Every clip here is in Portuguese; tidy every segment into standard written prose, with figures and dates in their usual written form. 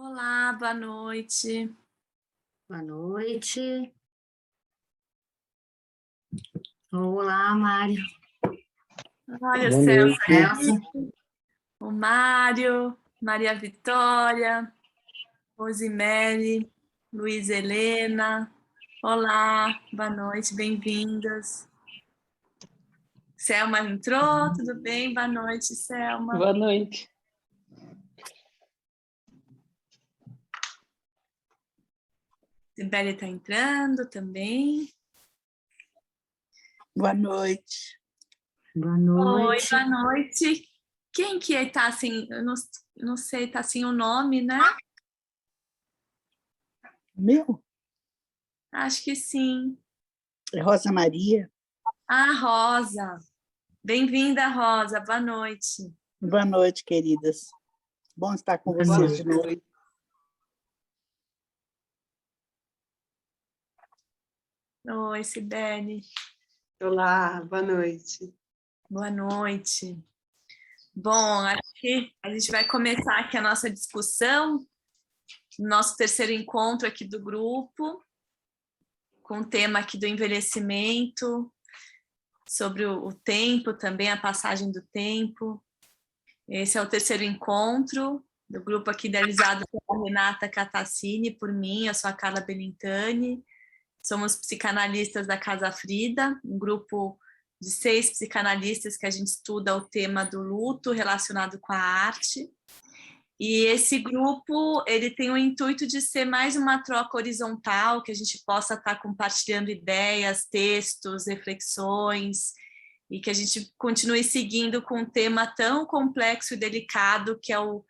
Olá, boa noite. Boa noite. Olá, Mário. Olha o Boa Celso noite. aqui, o Mário, Maria Vitória, Rosimere, Luiz Helena. Olá, boa noite, bem-vindas. Selma entrou, tudo bem? Boa noite, Selma. Boa noite. Sibeli está entrando também. Boa noite. Boa Oi, noite. boa noite. Quem que está assim, eu não sei, está assim o nome, né? Meu? Acho que sim. É Rosa Maria. Ah, Rosa. Bem-vinda, Rosa. Boa noite. Boa noite, queridas. Bom estar com Boa vocês noite. de novo. Oi, Sibeli. Olá, boa noite. Boa noite. Bom, acho que a gente vai começar aqui a nossa discussão, nosso terceiro encontro aqui do grupo, com o tema aqui do envelhecimento, sobre o tempo também, a passagem do tempo. Esse é o terceiro encontro do grupo aqui idealizado pela Renata Catassini, por mim, eu sou a Carla Belintani. Somos psicanalistas da Casa Frida, um grupo de 6 psicanalistas que a gente estuda o tema do luto relacionado com a arte. E esse grupo, ele tem o intuito de ser mais uma troca horizontal, que a gente possa estar compartilhando ideias, textos, reflexões, e que a gente continue seguindo com um tema tão complexo e delicado que é o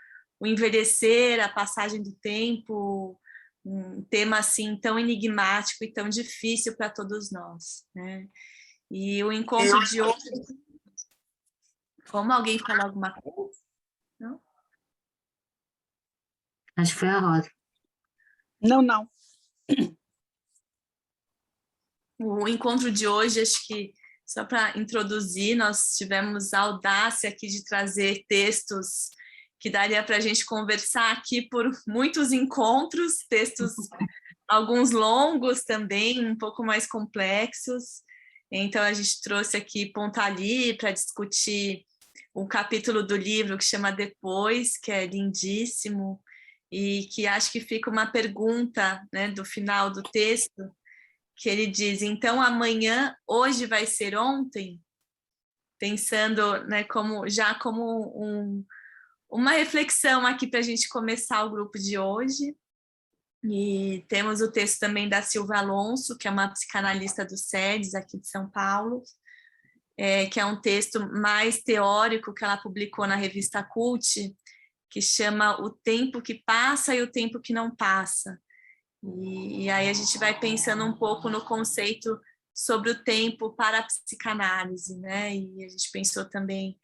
envelhecer, a passagem do tempo, um tema assim tão enigmático e tão difícil para todos nós, né? E o encontro de hoje... Como alguém falou alguma coisa? Não? Acho que foi a Rosa. Não. O encontro de hoje, acho que, só para introduzir, nós tivemos a audácia aqui de trazer textos que daria para a gente conversar aqui por muitos encontros, textos, alguns longos também, um pouco mais complexos. Então, a gente trouxe aqui Pontali para discutir um capítulo do livro que chama Depois, que é lindíssimo, e que acho que fica uma pergunta, né, do final do texto, que ele diz, então amanhã, hoje vai ser ontem, pensando, né, como uma reflexão aqui para a gente começar o grupo de hoje. E temos o texto também da Silvia Alonso, que é uma psicanalista do SEDES aqui de São Paulo, que é um texto mais teórico que ela publicou na revista Cult, que chama O Tempo que Passa e o Tempo que Não Passa. E aí a gente vai pensando um pouco no conceito sobre o tempo para a psicanálise, né? E a gente pensou também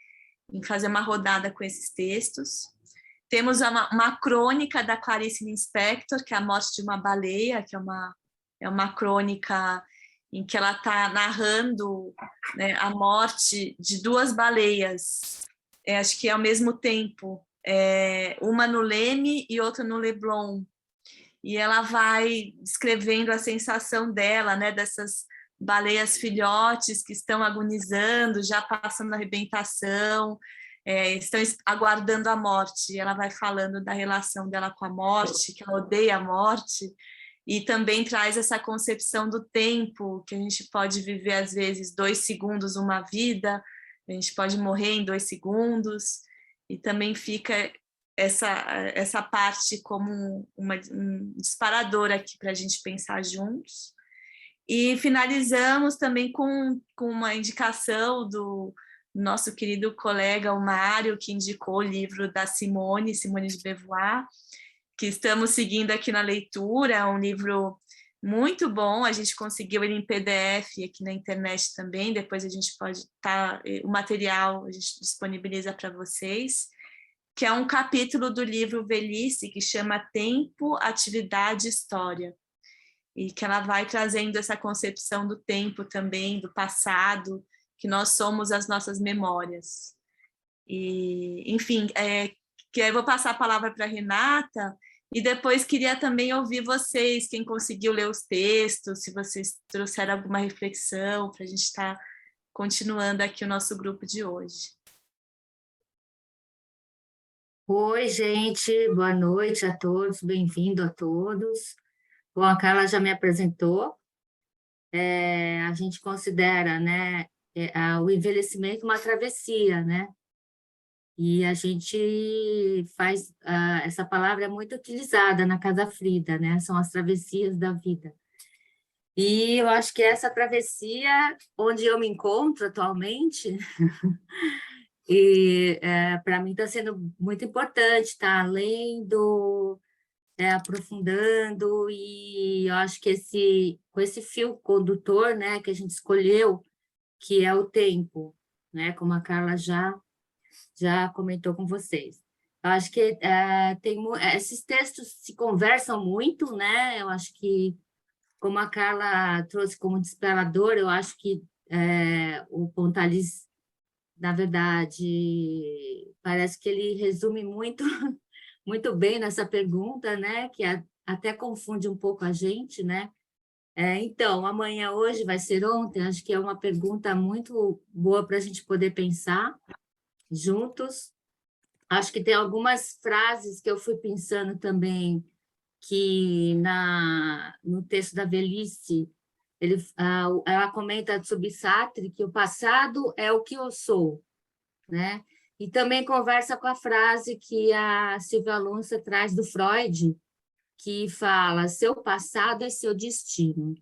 em fazer uma rodada com esses textos. Temos uma crônica da Clarice Lispector, que é A Morte de uma Baleia, que é uma crônica em que ela está narrando, né, a morte de 2 baleias, acho que ao mesmo tempo, uma no Leme e outra no Leblon. E ela vai descrevendo a sensação dela, né, dessas baleias filhotes que estão agonizando, já passando a arrebentação, estão aguardando a morte. E ela vai falando da relação dela com a morte, que ela odeia a morte, e também traz essa concepção do tempo, que a gente pode viver, às vezes, 2 segundos uma vida, a gente pode morrer em 2 segundos, e também fica essa parte como um disparador aqui para a gente pensar juntos. E finalizamos também com uma indicação do nosso querido colega, o Mário, que indicou o livro da Simone de Beauvoir, que estamos seguindo aqui na leitura, é um livro muito bom, a gente conseguiu ele em PDF aqui na internet também, depois a gente pode o material a gente disponibiliza para vocês, que é um capítulo do livro Velhice, que chama Tempo, Atividade e História, e que ela vai trazendo essa concepção do tempo também, do passado, que nós somos as nossas memórias. E, enfim, que aí eu vou passar a palavra para a Renata, E depois queria também ouvir vocês, quem conseguiu ler os textos, se vocês trouxeram alguma reflexão para a gente estar continuando aqui o nosso grupo de hoje. Oi, gente, boa noite a todos, bem-vindo a todos. Bom, a Carla já me apresentou. A gente considera, né, o envelhecimento uma travessia, né? E a gente faz, essa palavra é muito utilizada na Casa Frida, né? São as travessias da vida. E eu acho que essa travessia, onde eu me encontro atualmente, e para mim está sendo muito importante, tá? Lendo, aprofundando, e eu acho que com esse fio condutor, né, que a gente escolheu, que é o tempo, né? Como a Carla já comentou com vocês. Eu acho que esses textos se conversam muito, né? Eu acho que, como a Carla trouxe como disparador, eu acho que o Pontalis, na verdade, parece que ele resume muito, muito bem nessa pergunta, né? Que até confunde um pouco a gente, né? Então, amanhã, hoje, vai ser ontem? Acho que é uma pergunta muito boa para a gente poder pensar juntos. Acho que tem algumas frases que eu fui pensando também, que no texto da velhice, ela comenta sobre Sartre, que o passado é o que eu sou, né? E também conversa com a frase que a Silvia Alonso traz do Freud, que fala, seu passado é seu destino.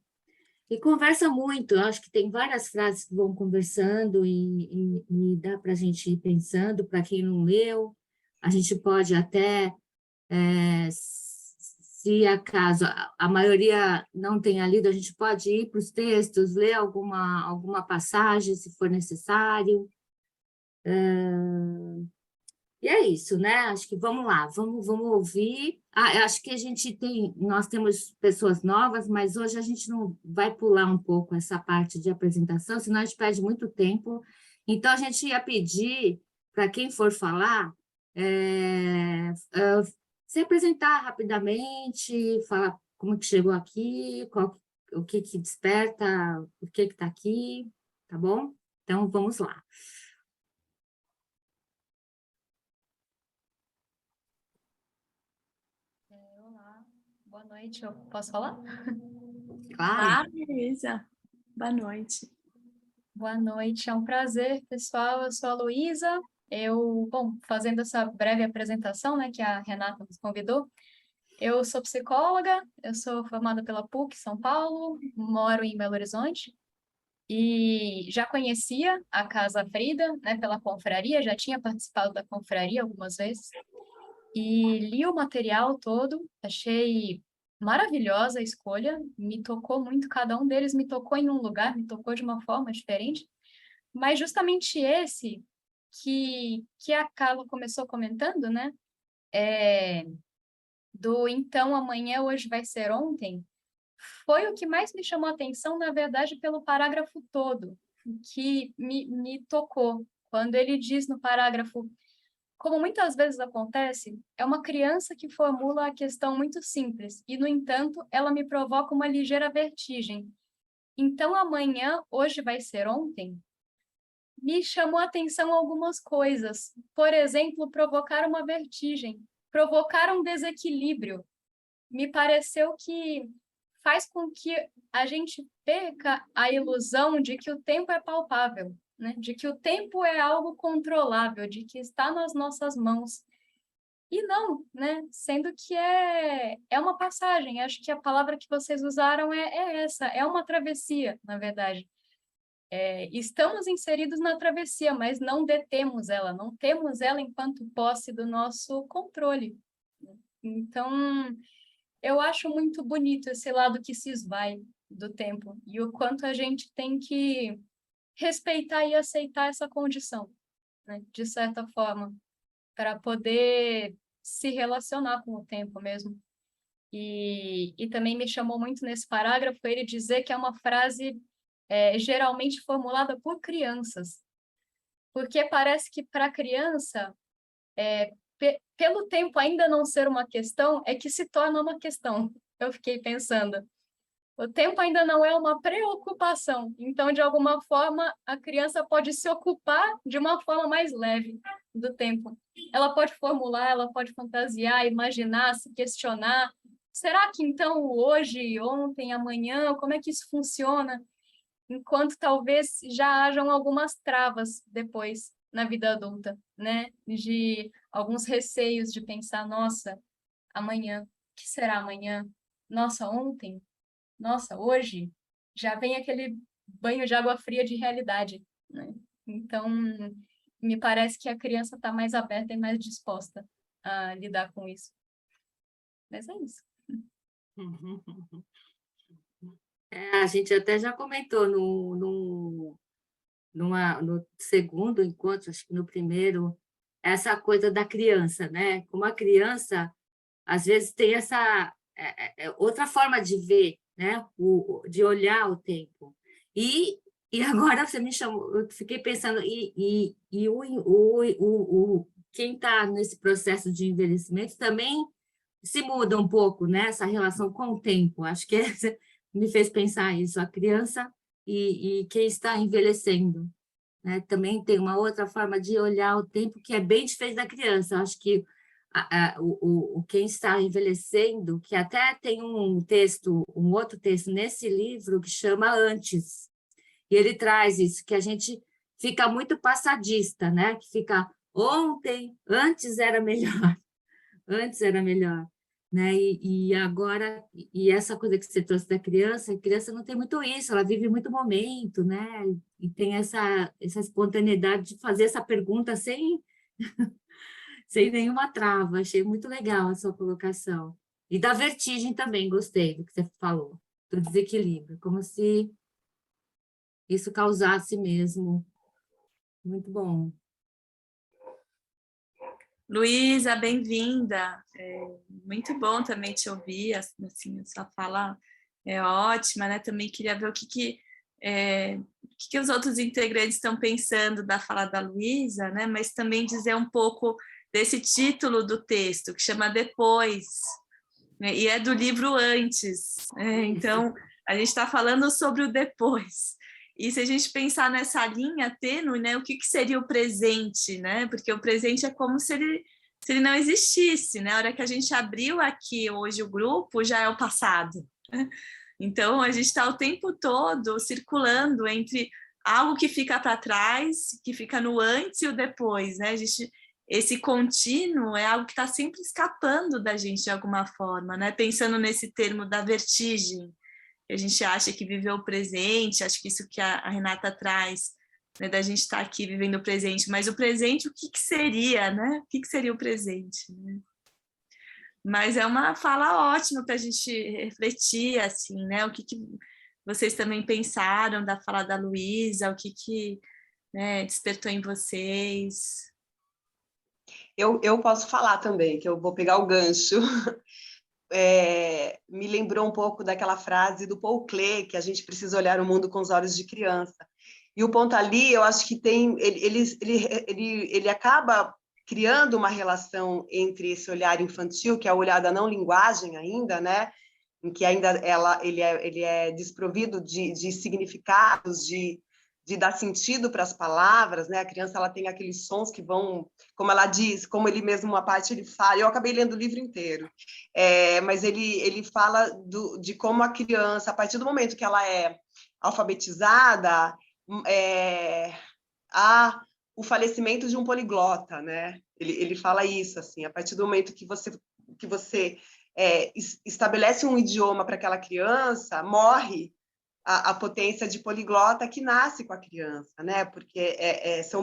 E conversa muito, eu acho que tem várias frases que vão conversando e dá para a gente ir pensando, para quem não leu, a gente pode até, se acaso a maioria não tenha lido, a gente pode ir para os textos, ler alguma passagem, se for necessário. E é isso, né? Acho que vamos lá, vamos ouvir. Acho que nós temos pessoas novas, mas hoje a gente não vai pular um pouco essa parte de apresentação, senão a gente perde muito tempo. Então, a gente ia pedir para quem for falar, se apresentar rapidamente, falar como que chegou aqui, o que desperta, o que está aqui, tá bom? Então, vamos lá. Olá, boa noite, eu posso falar? Claro. Beleza. Boa noite. Boa noite, é um prazer, pessoal. Eu sou a Luísa. Fazendo essa breve apresentação, né, que a Renata nos convidou, eu sou psicóloga, eu sou formada pela PUC São Paulo, moro em Belo Horizonte e já conhecia a Casa Frida, né, pela confraria, já tinha participado da confraria algumas vezes e li o material todo, achei maravilhosa a escolha, me tocou muito, cada um deles me tocou em um lugar, me tocou de uma forma diferente, mas justamente esse que a Carla começou comentando, né, do então, amanhã, hoje vai ser ontem, foi o que mais me chamou a atenção, na verdade, pelo parágrafo todo, que me tocou, quando ele diz no parágrafo: como muitas vezes acontece, é uma criança que formula a questão muito simples e, no entanto, ela me provoca uma ligeira vertigem. Então, amanhã, hoje vai ser ontem, me chamou a atenção algumas coisas. Por exemplo, provocar uma vertigem, provocar um desequilíbrio. Me pareceu que faz com que a gente perca a ilusão de que o tempo é palpável, né? De que o tempo é algo controlável, de que está nas nossas mãos. E não, né? Sendo que é uma passagem. Acho que a palavra que vocês usaram é essa, é uma travessia, na verdade. Estamos inseridos na travessia, mas não detemos ela, não temos ela enquanto posse do nosso controle. Então, eu acho muito bonito esse lado que se esvai do tempo e o quanto a gente tem que respeitar e aceitar essa condição, né, de certa forma, para poder se relacionar com o tempo mesmo. E também me chamou muito nesse parágrafo ele dizer que é uma frase geralmente formulada por crianças, porque parece que para a criança pelo tempo ainda não ser uma questão, é que se torna uma questão. Eu fiquei pensando. O tempo ainda não é uma preocupação, então, de alguma forma, a criança pode se ocupar de uma forma mais leve do tempo. Ela pode formular, ela pode fantasiar, imaginar, se questionar. Será que, então, hoje, ontem, amanhã, como é que isso funciona? Enquanto talvez já hajam algumas travas depois na vida adulta, né? De alguns receios de pensar, nossa, amanhã, o que será amanhã? Nossa, ontem? Nossa, hoje já vem aquele banho de água fria de realidade, né? Então, me parece que a criança está mais aberta e mais disposta a lidar com isso. Mas é isso. A gente até já comentou no segundo encontro, acho que no primeiro, essa coisa da criança, né? Como a criança, às vezes, tem essa outra forma de ver, né? De olhar o tempo. E agora você me chamou, eu fiquei pensando, quem está nesse processo de envelhecimento também se muda um pouco, né? Essa relação com o tempo. Acho que me fez pensar isso, a criança e quem está envelhecendo, né? Também tem uma outra forma de olhar o tempo que é bem diferente da criança. Acho que quem está envelhecendo, que até tem um outro texto nesse livro que chama Antes, e ele traz isso, que a gente fica muito passadista, né? Que fica ontem, antes era melhor, antes era melhor, né? E agora, essa coisa que você trouxe da criança, a criança não tem muito isso, ela vive muito momento, né? E tem essa espontaneidade de fazer essa pergunta sem nenhuma trava. Achei muito legal a sua colocação. E da vertigem também, gostei do que você falou, do desequilíbrio, como se isso causasse mesmo. Muito bom. Luísa, bem-vinda. Muito bom também te ouvir, assim, a sua fala é ótima, né? Também queria ver o que os outros integrantes estão pensando da fala da Luísa, né? Mas também dizer um pouco desse título do texto, que chama Depois, né? E é do livro Antes, né? Então, a gente está falando sobre o depois. E se a gente pensar nessa linha tênue, né, o que seria o presente, né? Porque o presente é como se ele não existisse, né? A hora que a gente abriu aqui hoje o grupo, já é o passado, né? Então, a gente está o tempo todo circulando entre algo que fica para trás, que fica no antes e o depois, né? Esse contínuo é algo que está sempre escapando da gente de alguma forma, né? Pensando nesse termo da vertigem, a gente acha que viveu o presente, acho que isso que a Renata traz, né, da gente estar aqui vivendo o presente, mas o presente, o que seria, né? O que seria o presente, né? Mas é uma fala ótima para a gente refletir, assim, né? O que vocês também pensaram da fala da Luísa, o que né, despertou em vocês? Eu posso falar também, que eu vou pegar o gancho. Me lembrou um pouco daquela frase do Paul Klee, que a gente precisa olhar o mundo com os olhos de criança. E o Pontali, eu acho que ele acaba criando uma relação entre esse olhar infantil, que é o olhar da não linguagem ainda, né? Em que ainda ele é desprovido de significados, de dar sentido para as palavras, né? A criança ela tem aqueles sons que vão, como ela diz, como ele mesmo uma parte ele fala. Eu acabei lendo o livro inteiro, mas ele fala de como a criança, a partir do momento que ela é alfabetizada, há o falecimento de um poliglota, né? Ele fala isso assim, a partir do momento que você estabelece um idioma para aquela criança, morre a potência de poliglota que nasce com a criança, né? Porque são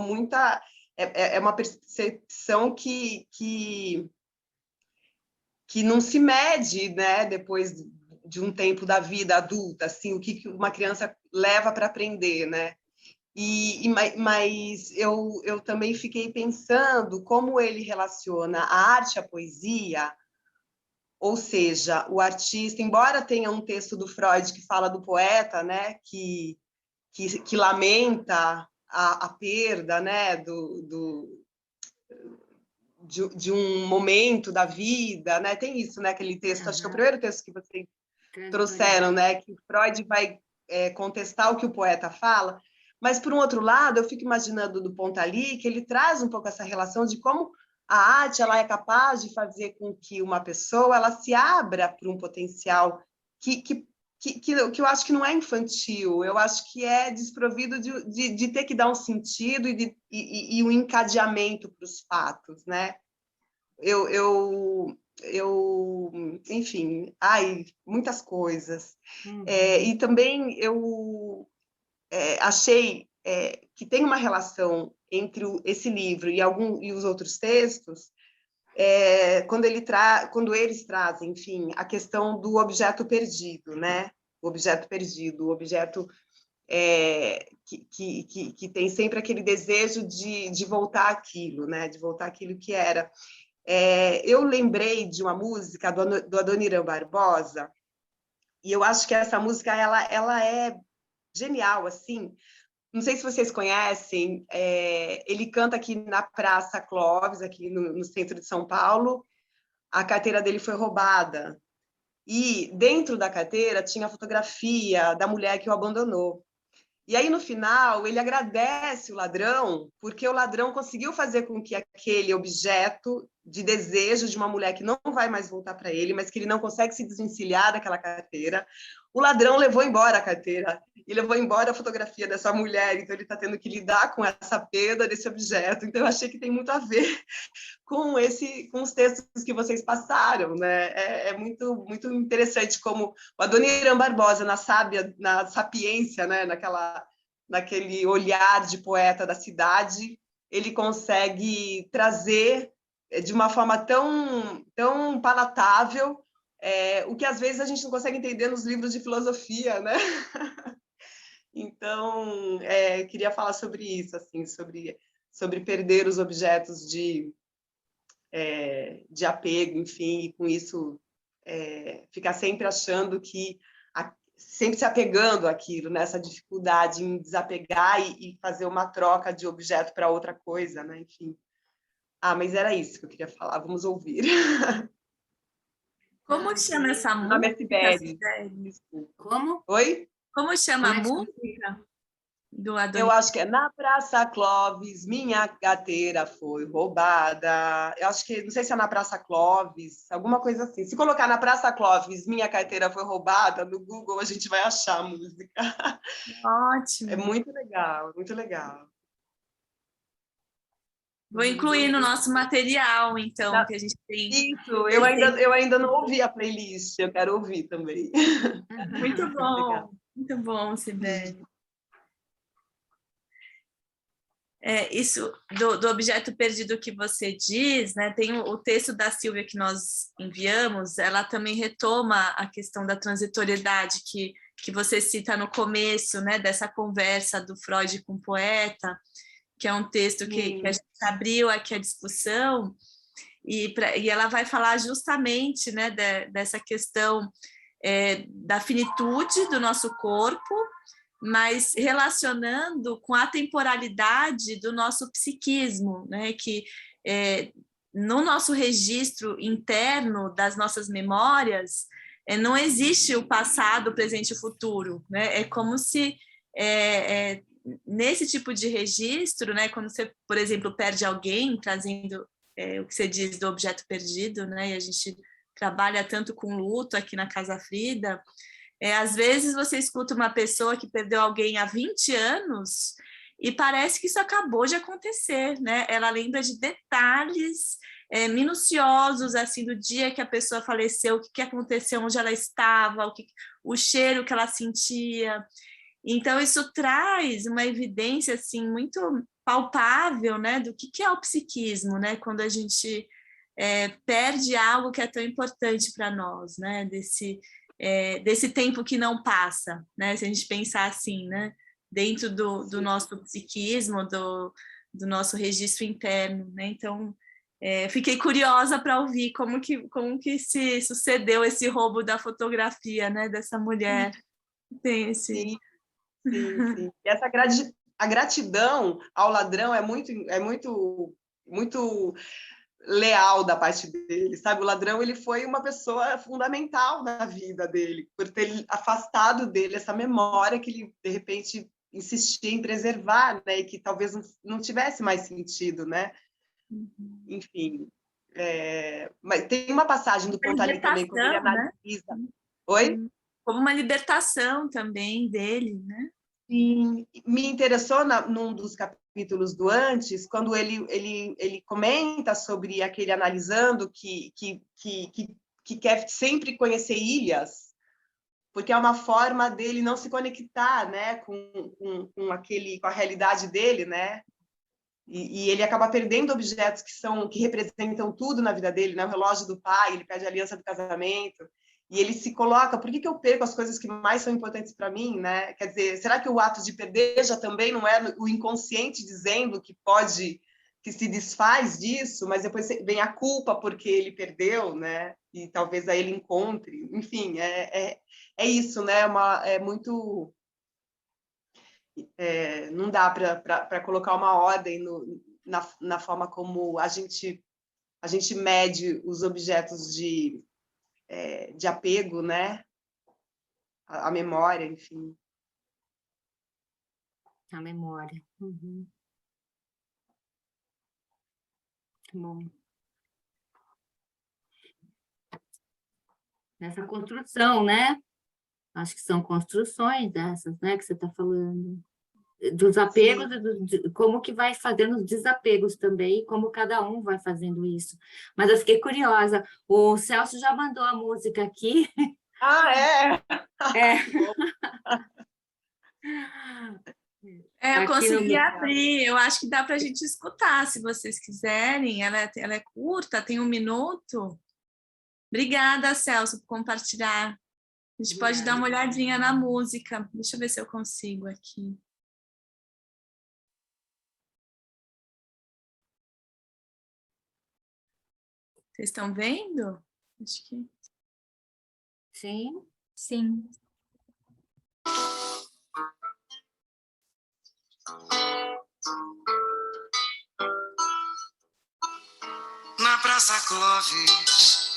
uma percepção que não se mede, né? Depois de um tempo da vida adulta, assim, o que uma criança leva para aprender, né? Mas eu também fiquei pensando como ele relaciona a arte à poesia. Ou seja, o artista, embora tenha um texto do Freud que fala do poeta, né, que lamenta a perda, né, de um momento da vida, né? Tem isso, né? Aquele texto, acho que é o primeiro texto que vocês trouxeram, né? Que Freud vai contestar o que o poeta fala. Mas, por um outro lado, eu fico imaginando do Pontalí que ele traz um pouco essa relação de como a arte ela é capaz de fazer com que uma pessoa ela se abra para um potencial que eu acho que não é infantil, eu acho que é desprovido de ter que dar um sentido e um encadeamento para os fatos, né? Enfim, muitas coisas. E também eu achei que tem uma relação entre esse livro e os outros textos, quando eles trazem, enfim, a questão do objeto perdido, né? O objeto perdido, o objeto que tem sempre aquele desejo de voltar àquilo, né? De voltar àquilo que era. Eu lembrei de uma música do Adoniran Barbosa, e eu acho que essa música ela é genial, assim. Não sei se vocês conhecem, ele canta aqui na Praça Clóvis, aqui no centro de São Paulo. A carteira dele foi roubada. E dentro da carteira tinha a fotografia da mulher que o abandonou. E aí, no final, ele agradece o ladrão, porque o ladrão conseguiu fazer com que aquele objeto de desejo de uma mulher que não vai mais voltar para ele, mas que ele não consegue se desvencilhar daquela carteira, o ladrão levou embora a carteira e levou embora a fotografia dessa mulher. Então, ele está tendo que lidar com essa perda desse objeto. Então, eu achei que tem muito a ver com os textos que vocês passaram, né? É muito, muito interessante como o Adoniran Barbosa, na sapiência, né? Naquele olhar de poeta da cidade, ele consegue trazer de uma forma tão, tão palatável o que às vezes a gente não consegue entender nos livros de filosofia, né? Então, queria falar sobre isso, assim, sobre perder os objetos de apego, enfim, e com isso ficar sempre achando que sempre se apegando àquilo, nessa dificuldade em desapegar e fazer uma troca de objeto para outra coisa, né? Enfim. Mas era isso que eu queria falar. Vamos ouvir. Como chama essa Meu nome é música, Sibeli. Desculpa. Como? Oi? Como chama Como a é que chama? música do Eu Adoniran? acho que é na Praça Clóvis, minha carteira foi roubada. Eu acho que, não sei se é na Praça Clóvis, alguma coisa assim. Se colocar na Praça Clóvis, minha carteira foi roubada, no Google a gente vai achar a música. É Ótimo. muito legal, muito legal. Vou incluir no nosso material, então, que a gente tem. Isso, eu ainda não ouvi a playlist, eu quero ouvir também. Muito bom, Sibeli. Isso do objeto perdido que você diz, né? Tem o texto da Silvia que nós enviamos, ela também retoma a questão da transitoriedade que você cita no começo, né? Dessa conversa do Freud com o poeta, que é um texto que a gente abriu aqui a discussão, e ela vai falar justamente, né, dessa questão da finitude do nosso corpo, mas relacionando com a temporalidade do nosso psiquismo, né, que no nosso registro interno das nossas memórias não existe o passado, o presente e o futuro, né? É como se nesse tipo de registro, né, quando você, por exemplo, perde alguém, trazendo o que você diz do objeto perdido, né, e a gente trabalha tanto com luto aqui na Casa Frida, às vezes você escuta uma pessoa que perdeu alguém há 20 anos e parece que isso acabou de acontecer, né? Ela lembra de detalhes minuciosos, assim, do dia que a pessoa faleceu, o que aconteceu, onde ela estava, o cheiro que ela sentia. Então, isso traz uma evidência, assim, muito palpável, né, do que é o psiquismo, né, quando a gente perde algo que é tão importante para nós, né, desse tempo que não passa, né, se a gente pensar assim, né, dentro do nosso psiquismo, do nosso registro interno, né, então fiquei curiosa para ouvir como que se sucedeu esse roubo da fotografia, né, dessa mulher. Tem esse... Sim, sim. E a gratidão ao ladrão é muito leal da parte dele, sabe? O ladrão, ele foi uma pessoa fundamental na vida dele, por ter afastado dele essa memória que ele, de repente, insistia em preservar, né? E que talvez não tivesse mais sentido, né? Enfim, mas tem uma passagem do Pontalí também, quando ele analisa... Né? Oi? Como uma libertação também dele, né? Sim, me interessou num dos capítulos do antes, quando ele comenta sobre aquele analisando que quer sempre conhecer ilhas, porque é uma forma dele não se conectar, né, com a realidade dele, né? E ele acaba perdendo objetos que representam tudo na vida dele, né? O relógio do pai, ele perde a aliança do casamento, e ele se coloca, por que eu perco as coisas que mais são importantes para mim, né? Quer dizer, será que o ato de perder já também não é o inconsciente dizendo que se desfaz disso, mas depois vem a culpa porque ele perdeu, né? E talvez aí ele encontre, enfim, é isso, né? É muito... não dá para colocar uma ordem na forma como a gente mede os objetos de apego, né? A memória, enfim. A memória. Uhum. Bom. Nessa construção, né? Acho que são construções dessas, né, que você está falando. Dos apegos, como que vai fazendo os desapegos também, como cada um vai fazendo isso. Mas eu fiquei curiosa, o Celso já mandou a música aqui. Ah, é? Eu Aqui consegui no... abrir, eu acho que dá para a gente escutar, se vocês quiserem. Ela é curta, tem 1 minuto. Obrigada, Celso, por compartilhar. A gente pode dar uma olhadinha na música. Deixa eu ver se eu consigo aqui. Vocês estão vendo? Acho que... Sim. Sim. Na Praça Clóvis,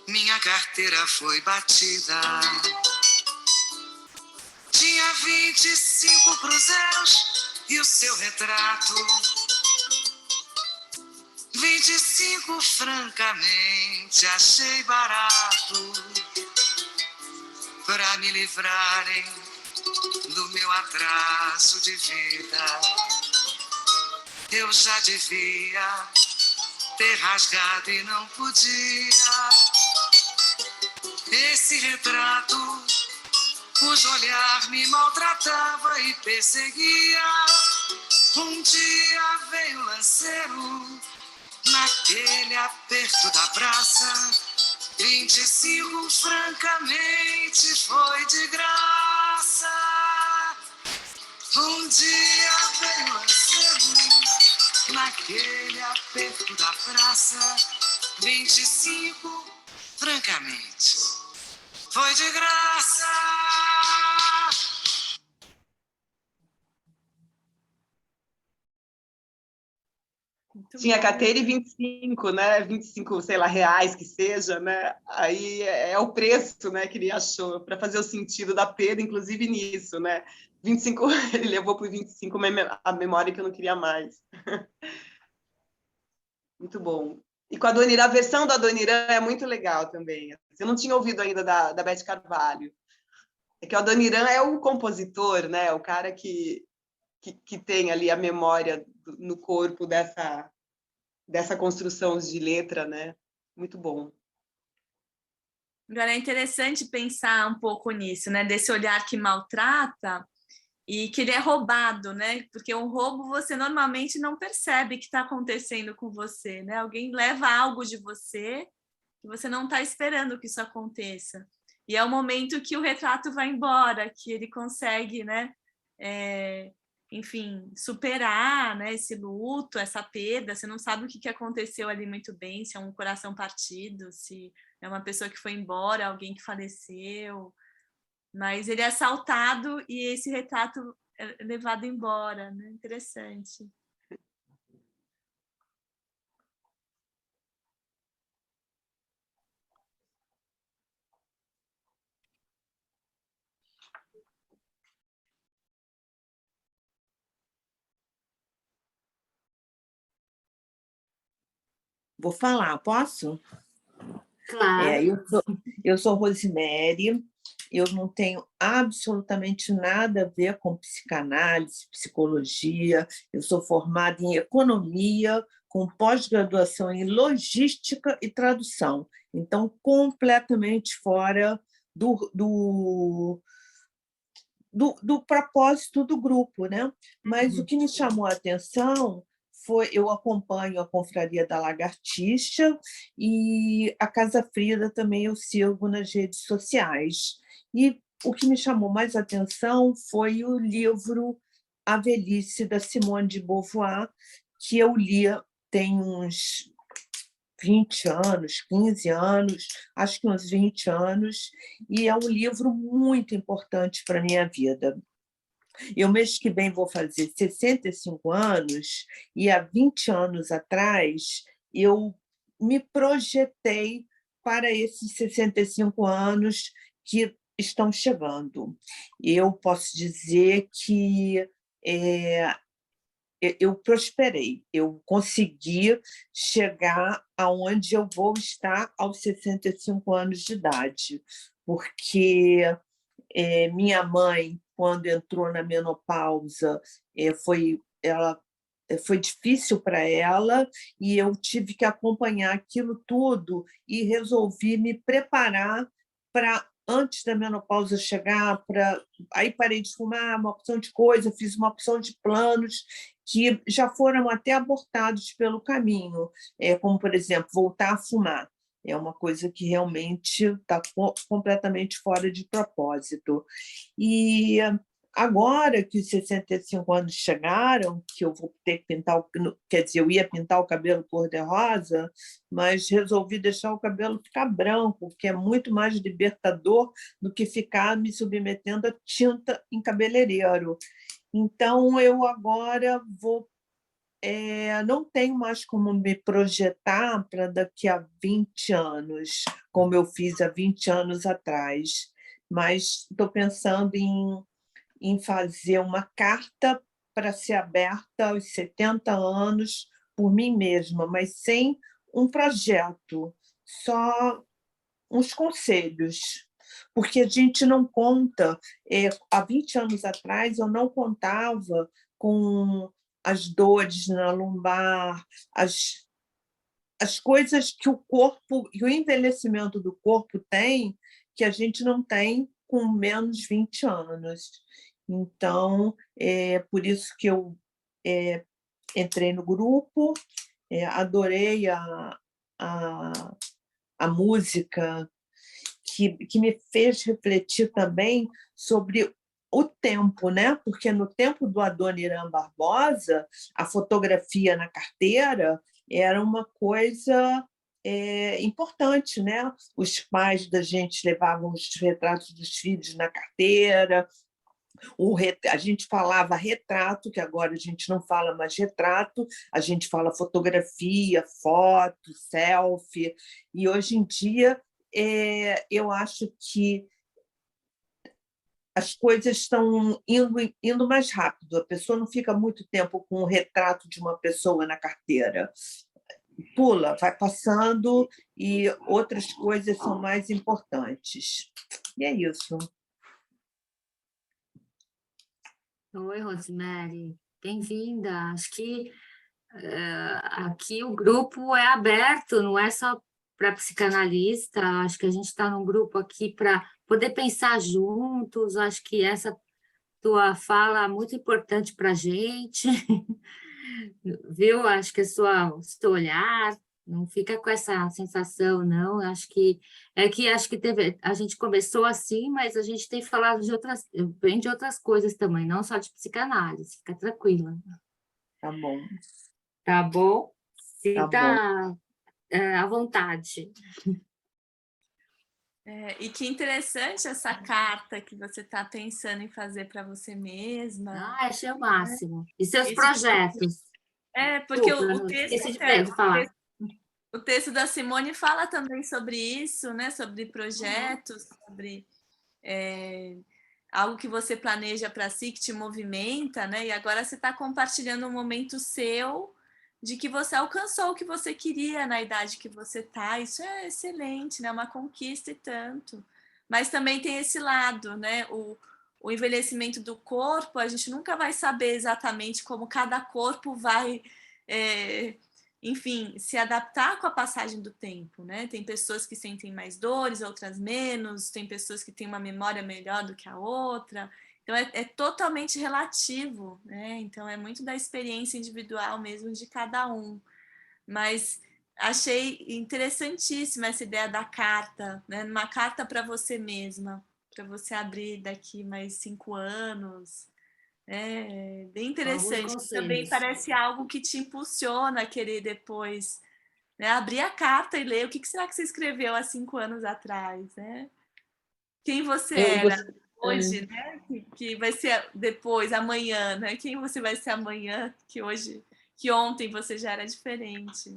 minha carteira foi batida. Tinha 25 cruzeiros e o seu retrato. 25, francamente, achei barato. Para me livrarem do meu atraso de vida, eu já devia ter rasgado e não podia. Esse retrato, cujo olhar me maltratava e perseguia, um dia veio o lanceiro naquele aperto da praça. 25, francamente, foi de graça. Um dia veio o lanceiro naquele aperto da praça. 25, francamente, foi de graça. Tinha carteira e 25, né? 25, sei lá, reais que seja, né? Aí é o preço, né, que ele achou para fazer o sentido da perda, inclusive nisso, né? 25, ele levou para 25 a memória que eu não queria mais. Muito bom. E com a Adoniran, a versão da Adoniran é muito legal também. Eu não tinha ouvido ainda da Beth Carvalho. É que o Adoniran é o compositor, né? O cara que tem ali a memória no corpo dessa construção de letra, né? Muito bom. Agora é interessante pensar um pouco nisso, né? Desse olhar que maltrata e que ele é roubado, né? Porque um roubo você normalmente não percebe que está acontecendo com você, né? Alguém leva algo de você e você não está esperando que isso aconteça. E é o momento que o retrato vai embora, que ele consegue, né? Enfim, superar, né, esse luto, essa perda. Você não sabe o que aconteceu ali muito bem, se é um coração partido, se é uma pessoa que foi embora, alguém que faleceu, mas ele é assaltado e esse retrato é levado embora, né? Interessante. Vou falar, posso? Claro. Eu sou Rosemary, eu não tenho absolutamente nada a ver com psicanálise, psicologia, eu sou formada em economia, com pós-graduação em logística e tradução, então completamente fora do propósito do grupo, né? Mas o que me chamou a atenção foi, eu acompanho a Confraria da Lagartixa e a Casa Frida também eu sigo nas redes sociais. E o que me chamou mais atenção foi o livro A Velhice, da Simone de Beauvoir, que eu li tem uns 20 anos, 15 anos, acho que uns 20 anos, e é um livro muito importante para a minha vida. Eu, mês que vem, vou fazer 65 anos, e há 20 anos atrás, eu me projetei para esses 65 anos que estão chegando. Eu posso dizer que eu prosperei, eu consegui chegar aonde eu vou estar aos 65 anos de idade, porque minha mãe, quando entrou na menopausa, foi difícil para ela e eu tive que acompanhar aquilo tudo e resolvi me preparar para, antes da menopausa chegar, aí parei de fumar, uma opção de coisa, fiz uma opção de planos que já foram até abortados pelo caminho, como, por exemplo, voltar a fumar. É uma coisa que realmente está completamente fora de propósito. E agora que os 65 anos chegaram, que eu vou ter que pintar, quer dizer, eu ia pintar o cabelo cor-de-rosa, mas resolvi deixar o cabelo ficar branco, que é muito mais libertador do que ficar me submetendo a tinta em cabeleireiro. Então, eu agora não tenho mais como me projetar para daqui a 20 anos, como eu fiz há 20 anos atrás, mas estou pensando em fazer uma carta para ser aberta aos 70 anos por mim mesma, mas sem um projeto, só uns conselhos, porque a gente não conta. Há 20 anos atrás, eu não contava com as dores na lombar, as coisas que o corpo e o envelhecimento do corpo tem, que a gente não tem com menos 20 anos. Então, é por isso que eu entrei no grupo, adorei a música, que me fez refletir também sobre o tempo, né? Porque no tempo do Adoniran Barbosa, a fotografia na carteira era uma coisa importante, né? Os pais da gente levavam os retratos dos filhos na carteira, a gente falava retrato, que agora a gente não fala mais retrato, a gente fala fotografia, foto, selfie, e hoje em dia eu acho que as coisas estão indo mais rápido, a pessoa não fica muito tempo com o retrato de uma pessoa na carteira. Pula, vai passando e outras coisas são mais importantes. E é isso. Oi, Rosemary, bem-vinda. Acho que aqui o grupo é aberto, não é só para psicanalista. Acho que a gente está num grupo aqui para poder pensar juntos. Acho que essa tua fala é muito importante para a gente, viu? Acho que seu olhar, não fica com essa sensação, não. Acho que a gente começou assim, mas a gente tem falado bem de outras coisas também, não só de psicanálise. Fica tranquila. Tá bom. Tá bom? Tá Sinta à vontade. E que interessante essa carta que você está pensando em fazer para você mesma. Achei o máximo. E seus projetos? Porque Esqueci de falar. O texto da Simone fala também sobre isso, né? Sobre projetos, sobre algo que você planeja para si, que te movimenta, né? E agora você está compartilhando um momento seu de que você alcançou o que você queria na idade que você está. Isso é excelente, né? Uma conquista e tanto. Mas também tem esse lado, né? O envelhecimento do corpo, a gente nunca vai saber exatamente como cada corpo vai, enfim, se adaptar com a passagem do tempo, né? Tem pessoas que sentem mais dores, outras menos, tem pessoas que têm uma memória melhor do que a outra. Então, é totalmente relativo, né? Então, é muito da experiência individual mesmo de cada um. Mas achei interessantíssima essa ideia da carta, né? Uma carta para você mesma, para você abrir daqui mais 5 anos. É bem interessante. Também parece algo que te impulsiona a querer depois, né? Abrir a carta e ler o que será que você escreveu há 5 anos atrás, né? Quem você era hoje, né? Que vai ser depois, amanhã, né? Quem você vai ser amanhã, que ontem você já era diferente.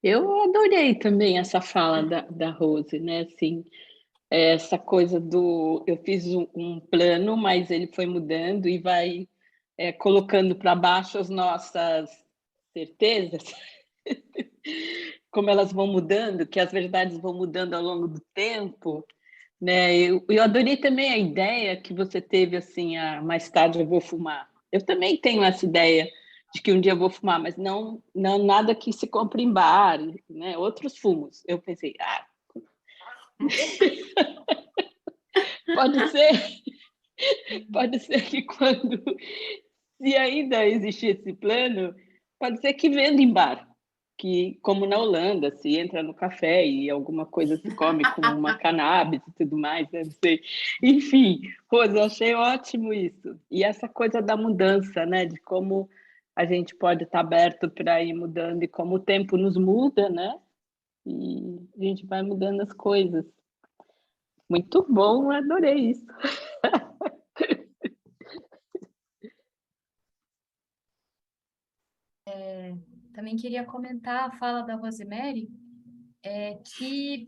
Eu adorei também essa fala da Rose, né? Assim, essa coisa eu fiz um plano, mas ele foi mudando e vai colocando para baixo as nossas certezas, como elas vão mudando, que as verdades vão mudando ao longo do tempo, né? Eu adorei também a ideia que você teve, assim, mais tarde eu vou fumar. Eu também tenho essa ideia de que um dia eu vou fumar, mas não nada que se compre em bar, né? Outros fumos. Eu pensei, pode ser que se ainda existir esse plano, pode ser que venda em bar, que como na Holanda, se entra no café e alguma coisa se come com uma cannabis e tudo mais, né? Não sei. Enfim, Rose, eu achei ótimo isso. E essa coisa da mudança, né? De como a gente pode estar aberto para ir mudando e como o tempo nos muda, né? E a gente vai mudando as coisas. Muito bom, adorei isso. Também queria comentar a fala da Rosemary, que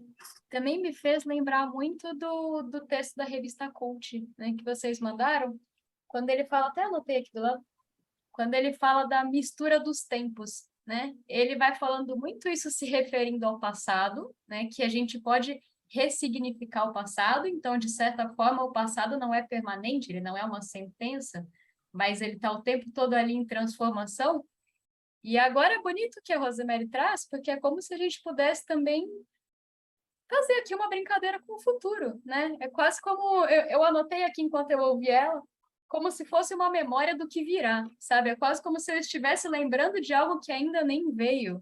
também me fez lembrar muito do texto da revista Coach, né, que vocês mandaram, quando ele fala, até anotei aqui do lado, quando ele fala da mistura dos tempos, né? Ele vai falando muito isso se referindo ao passado, né? Que a gente pode ressignificar o passado, então, de certa forma, o passado não é permanente, ele não é uma sentença, mas ele está o tempo todo ali em transformação. E agora é bonito o que a Rosemary traz, porque é como se a gente pudesse também fazer aqui uma brincadeira com o futuro, né? É quase como eu anotei aqui enquanto eu ouvi ela, como se fosse uma memória do que virá, sabe? É quase como se eu estivesse lembrando de algo que ainda nem veio,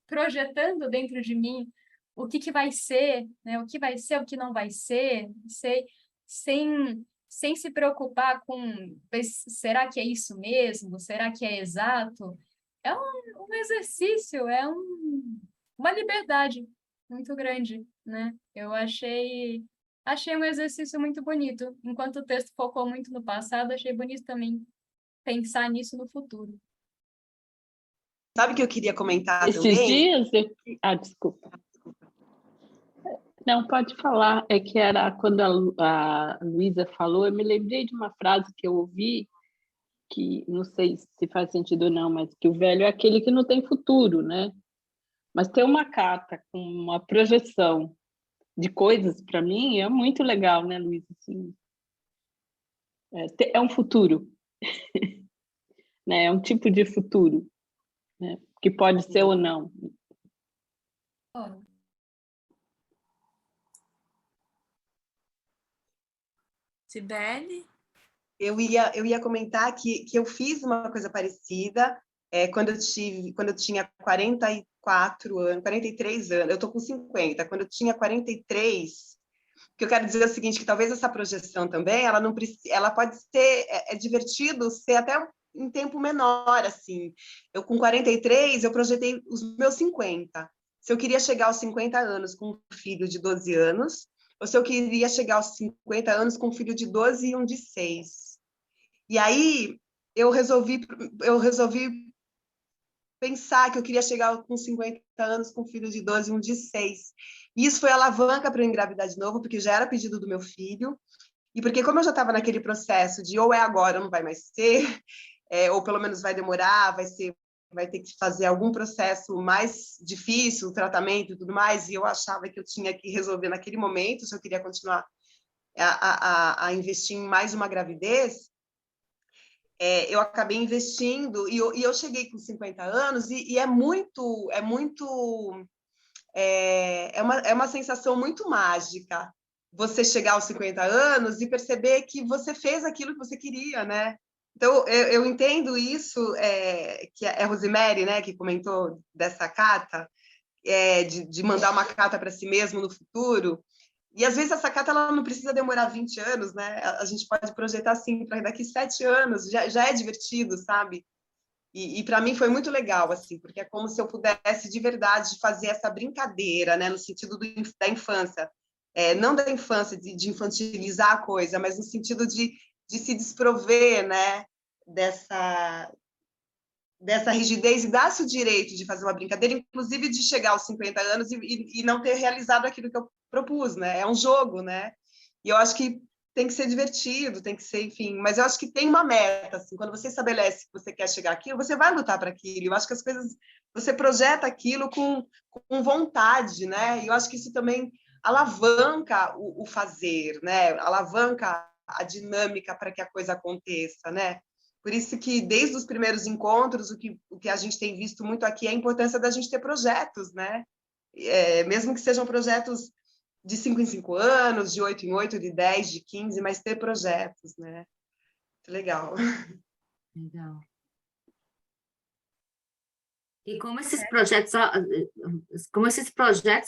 projetando dentro de mim o que vai ser, né? O que vai ser, o que não vai ser, sem se preocupar com será que é isso mesmo? Será que é exato? É um exercício, uma liberdade muito grande, né? Eu achei um exercício muito bonito. Enquanto o texto focou muito no passado, achei bonito também pensar nisso no futuro. Sabe o que eu queria comentar Esses também? dias... desculpa. Não, pode falar. É que era quando a Luísa falou, eu me lembrei de uma frase que eu ouvi, que não sei se faz sentido ou não, mas que o velho é aquele que não tem futuro, né? Mas ter uma carta com uma projeção de coisas, para mim, é muito legal, né, Luísa? Assim, é um futuro, né? É um tipo de futuro, né? Que pode ser ou não. Sibeli? Eu ia comentar que eu fiz uma coisa parecida quando eu tinha 44 anos, 43 anos, eu estou com 50, quando eu tinha 43, que eu quero dizer é o seguinte, que talvez essa projeção também, ela não precisa, ela pode ser, divertido ser até em tempo menor, assim. Eu com 43, eu projetei os meus 50. Se eu queria chegar aos 50 anos com um filho de 12 anos, ou se eu queria chegar aos 50 anos com um filho de 12 e um de 6. E aí eu resolvi pensar que eu queria chegar com 50 anos com um filho de 12 e um de 6. E isso foi alavanca para eu engravidar de novo, porque já era pedido do meu filho, e porque como eu já estava naquele processo de ou é agora ou não vai mais ser, ou pelo menos vai demorar, vai ser vai ter que fazer algum processo mais difícil, o tratamento e tudo mais, e eu achava que eu tinha que resolver naquele momento, se eu queria continuar a investir em mais uma gravidez, eu acabei investindo, e eu cheguei com 50 anos, e é uma sensação muito mágica você chegar aos 50 anos e perceber que você fez aquilo que você queria, né? Então, eu entendo isso, que é a Rosemary, né, que comentou dessa carta, de mandar uma carta para si mesmo no futuro. E, às vezes, essa carta ela não precisa demorar 20 anos, né? A gente pode projetar, assim, para daqui 7 anos, já é divertido, sabe? E para mim foi muito legal, assim, porque é como se eu pudesse, de verdade, fazer essa brincadeira, né, no sentido da infância. Não da infância, de infantilizar a coisa, mas no sentido de se desprover, né, dessa rigidez e dar-se o direito de fazer uma brincadeira, inclusive de chegar aos 50 anos e não ter realizado aquilo que eu propus, né? É um jogo, né? E eu acho que tem que ser divertido, tem que ser, enfim, mas eu acho que tem uma meta, assim, quando você estabelece que você quer chegar àquilo, você vai lutar para aquilo. Eu acho que as coisas, você projeta aquilo com vontade, né? E eu acho que isso também alavanca o fazer, né? Alavanca a dinâmica para que a coisa aconteça, né? Por isso que, desde os primeiros encontros, o que a gente tem visto muito aqui é a importância da gente ter projetos, né? Mesmo que sejam projetos de 5 em 5 anos, de 8 em 8, de 10, de 15, mas ter projetos, né? Muito legal. Legal. E como esses projetos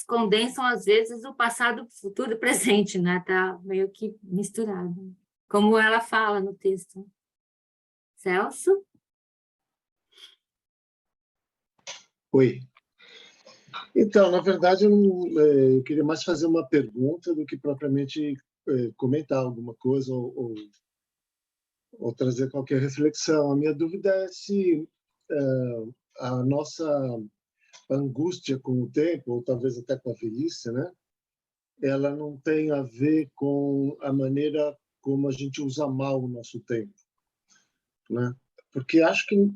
condensam, às vezes, o passado, o futuro e o presente, né? Tá meio que misturado. Como ela fala no texto. Celso? Oi. Então, na verdade, eu queria mais fazer uma pergunta do que propriamente comentar alguma coisa ou trazer qualquer reflexão. A minha dúvida é se a nossa angústia com o tempo, ou talvez até com a velhice, né? Ela não tem a ver com a maneira como a gente usa mal o nosso tempo, né? Porque acho que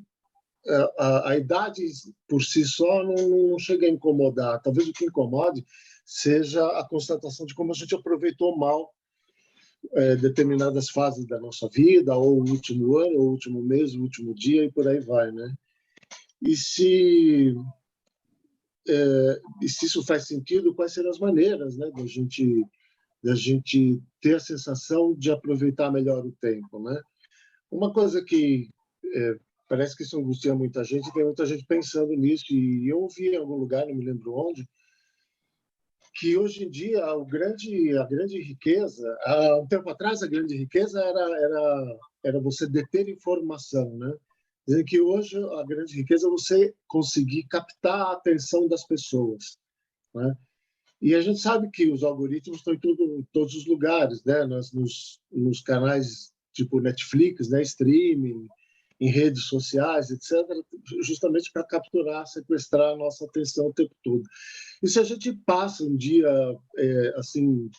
a idade por si só não chega a incomodar. Talvez o que incomode seja a constatação de como a gente aproveitou mal determinadas fases da nossa vida, ou o último ano, ou o último mês, o último dia, e por aí vai, né? E se isso faz sentido, quais serão as maneiras, né, da gente ter a sensação de aproveitar melhor o tempo, né? Uma coisa que parece que isso angustia muita gente, tem muita gente pensando nisso, e eu ouvi em algum lugar, não me lembro onde, que hoje em dia a grande riqueza, há um tempo atrás a grande riqueza era você deter informação, né? Dizem que hoje a grande riqueza é você conseguir captar a atenção das pessoas, né? E a gente sabe que os algoritmos estão em todos os lugares, né? Nos canais tipo Netflix, né? Streaming, em redes sociais, etc., justamente para capturar, sequestrar a nossa atenção o tempo todo. E se a gente passa um dia assim,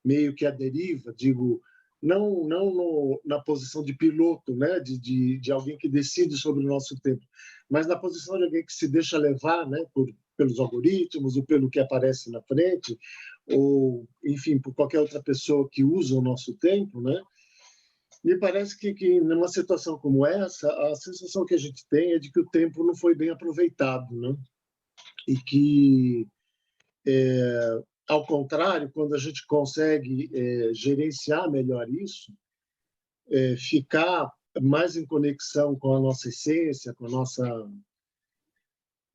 meio que à deriva, digo, não na posição de piloto, né, de alguém que decide sobre o nosso tempo, mas na posição de alguém que se deixa levar, né, pelos algoritmos ou pelo que aparece na frente, ou, enfim, por qualquer outra pessoa que usa o nosso tempo, né? Me parece que numa situação como essa, a sensação que a gente tem é de que o tempo não foi bem aproveitado, né? E que, ao contrário, quando a gente consegue gerenciar melhor isso, ficar mais em conexão com a nossa essência, com o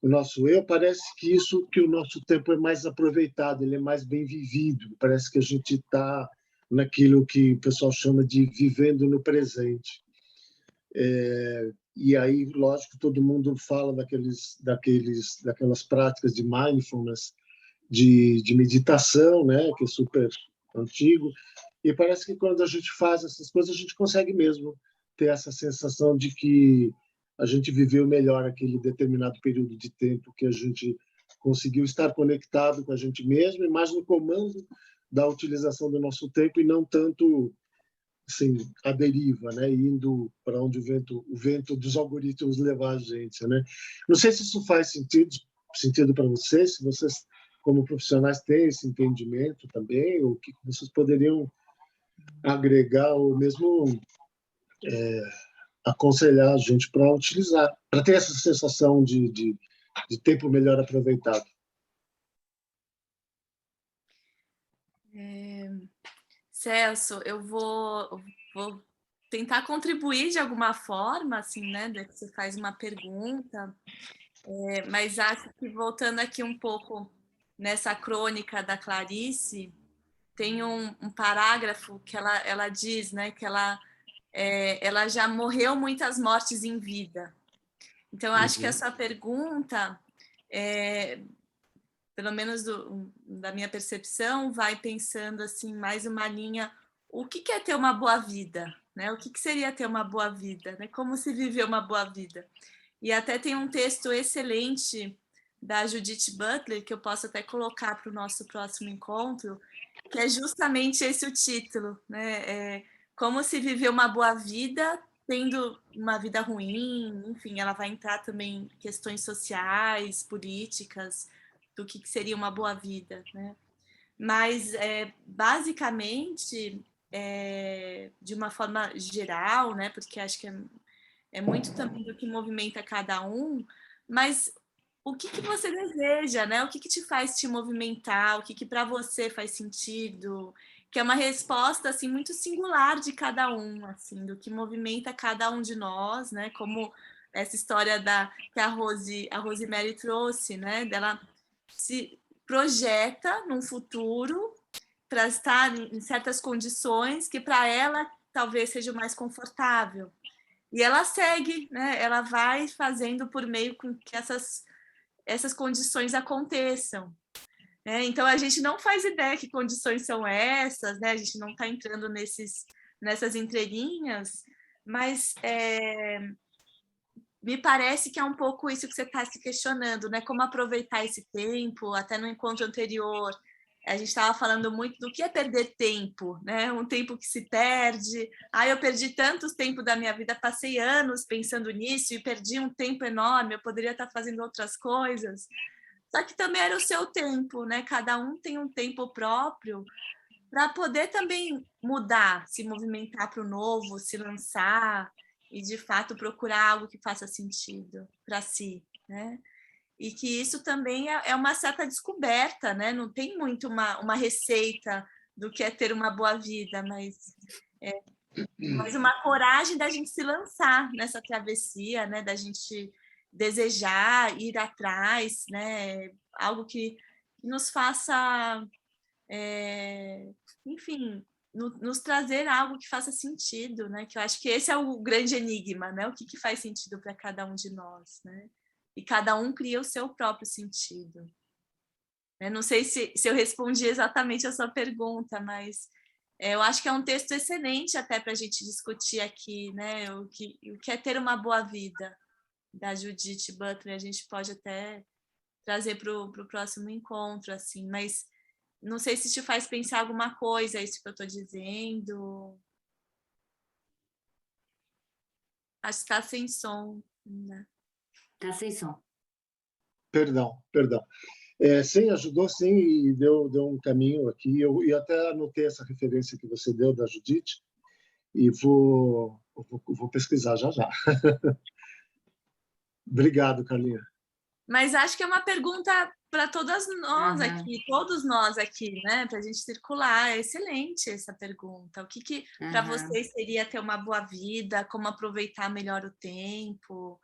nosso eu, parece que o nosso tempo é mais aproveitado, ele é mais bem vivido. Parece que a gente está naquilo que o pessoal chama de vivendo no presente. E aí, lógico, todo mundo fala daquelas práticas de mindfulness, de meditação, né, que é super antigo. E parece que quando a gente faz essas coisas, a gente consegue mesmo ter essa sensação de que a gente viveu melhor aquele determinado período de tempo, que a gente conseguiu estar conectado com a gente mesmo e mais no comando da utilização do nosso tempo, e não tanto assim, à deriva, né? Indo para onde o vento dos algoritmos levar a gente, né? Não sei se isso faz sentido para vocês, se vocês, como profissionais, têm esse entendimento também, ou o que vocês poderiam agregar ou mesmo aconselhar a gente para utilizar, para ter essa sensação de tempo melhor aproveitado. Celso, eu vou tentar contribuir de alguma forma, assim, né? Daí você faz uma pergunta, mas acho que voltando aqui um pouco nessa crônica da Clarice, tem um parágrafo que ela diz, né, que ela já morreu muitas mortes em vida. Então, acho que a sua pergunta, pelo menos da minha percepção, vai pensando assim mais uma linha: o que é ter uma boa vida, né? O que seria ter uma boa vida, né? Como se viver uma boa vida? E até tem um texto excelente da Judith Butler que eu posso até colocar para o nosso próximo encontro, que é justamente esse o título, né? Como se viver uma boa vida tendo uma vida ruim, enfim, ela vai entrar também em questões sociais, políticas, do que seria uma boa vida, né? Mas, basicamente, de uma forma geral, né? Porque acho que é muito também do que movimenta cada um, mas o que você deseja, né? O que te faz te movimentar, o que para você faz sentido, que é uma resposta assim muito singular de cada um, assim, do que movimenta cada um de nós, né? Como essa história que a Rosemary trouxe, né? Dela se projeta num futuro para estar em certas condições que para ela talvez seja o mais confortável. E ela segue, né? Ela vai fazendo por meio com que essas condições aconteçam. Né? Então, a gente não faz ideia que condições são essas, né? A gente não está entrando nessas entrelinhas, mas me parece que é um pouco isso que você está se questionando, né? Como aproveitar esse tempo. Até no encontro anterior, a gente estava falando muito do que é perder tempo, né? Um tempo que se perde. Eu perdi tanto tempo da minha vida, passei anos pensando nisso e perdi um tempo enorme, eu poderia estar fazendo outras coisas. Só que também era o seu tempo, né? Cada um tem um tempo próprio para poder também mudar, se movimentar para o novo, se lançar e, de fato, procurar algo que faça sentido para si, né? E que isso também é uma certa descoberta, né? Não tem muito uma receita do que é ter uma boa vida, mas uma coragem da gente se lançar nessa travessia, né? Da gente desejar, ir atrás, né? Algo que nos faça, enfim, nos trazer algo que faça sentido, né? Que eu acho que esse é o grande enigma, né? O que faz sentido para cada um de nós, né? E cada um cria o seu próprio sentido. Não sei se eu respondi exatamente a sua pergunta, mas eu acho que é um texto excelente até para a gente discutir aqui, né? O que é ter uma boa vida, da Judith Butler. A gente pode até trazer para o próximo encontro, assim, mas não sei se te faz pensar alguma coisa, isso que eu estou dizendo. Acho que está sem som, né? Está sem som. Perdão. Sim, ajudou sim e deu um caminho aqui. Eu até anotei essa referência que você deu da Judith e vou pesquisar já. Obrigado, Carlinha. Mas acho que é uma pergunta para todas nós aqui, todos nós aqui, né? Para a gente circular. É excelente essa pergunta. O que para vocês seria ter uma boa vida? Como aproveitar melhor o tempo?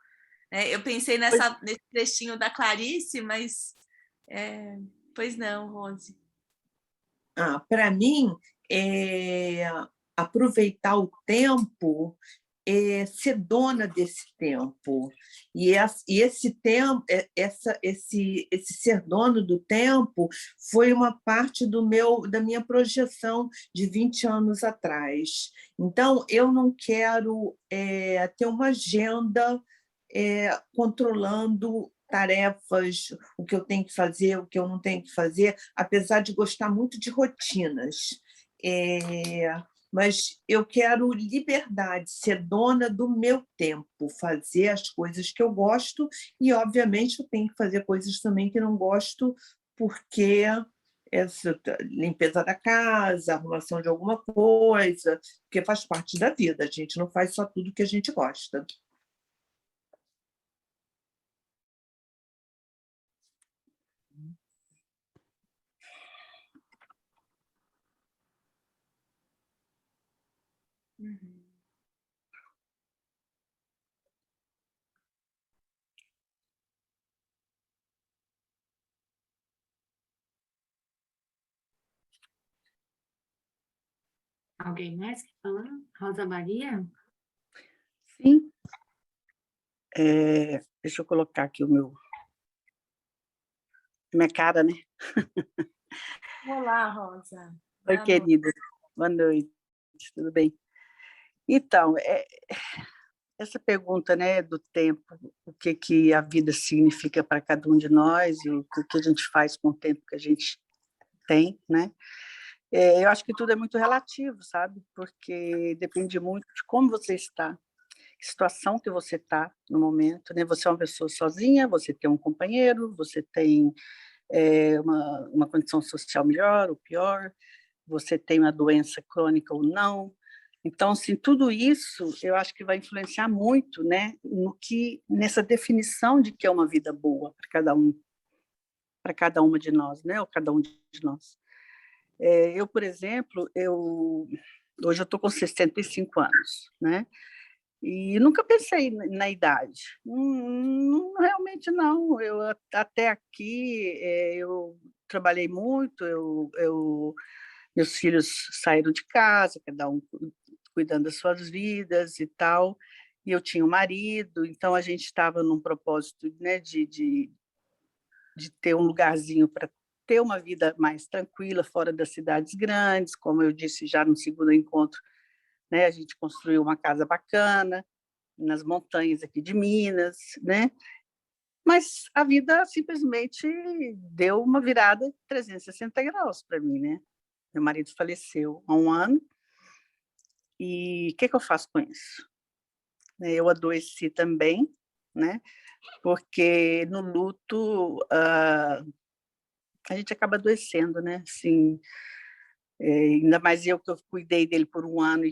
Eu pensei nesse trechinho da Clarice, mas pois não, Rose. Para mim, aproveitar o tempo é ser dona desse tempo. E esse tempo, esse ser dono do tempo foi uma parte da minha projeção de 20 anos atrás. Então, eu não quero ter uma agenda controlando tarefas, o que eu tenho que fazer, o que eu não tenho que fazer, apesar de gostar muito de rotinas. mas eu quero liberdade, ser dona do meu tempo, fazer as coisas que eu gosto e, obviamente, eu tenho que fazer coisas também que não gosto, porque essa limpeza da casa, arrumação de alguma coisa, porque faz parte da vida, a gente não faz só tudo que a gente gosta. Alguém mais quer falar? Rosa Maria? Sim. Deixa eu colocar aqui minha cara, né? Olá, Rosa. Oi, Boa noite. querida. Boa noite. Tudo bem? Então, essa pergunta, né, do tempo, o que a vida significa para cada um de nós e o que a gente faz com o tempo que a gente tem, né? Eu acho que tudo é muito relativo, sabe? Porque depende muito de como você está, que situação que você está no momento, né? Você é uma pessoa sozinha, você tem um companheiro, você tem uma condição social melhor ou pior, você tem uma doença crônica ou não. Então, assim, tudo isso eu acho que vai influenciar muito, né, nessa definição de que é uma vida boa para cada uma de nós, né, ou cada um de nós. Eu, por exemplo, hoje eu estou com 65 anos, né? E nunca pensei na idade. Realmente não. Eu até aqui eu trabalhei muito, meus filhos saíram de casa, cada um cuidando das suas vidas e tal. E eu tinha um marido, então a gente estava num propósito, né, de ter um lugarzinho para ter uma vida mais tranquila fora das cidades grandes, como eu disse já no segundo encontro, né, a gente construiu uma casa bacana nas montanhas aqui de Minas, né? Mas a vida simplesmente deu uma virada 360 graus para mim, né? Meu marido faleceu há um ano e o que eu faço com isso? Eu adoeci também, né? Porque no luto a gente acaba adoecendo, né? Assim, ainda mais eu que eu cuidei dele por um ano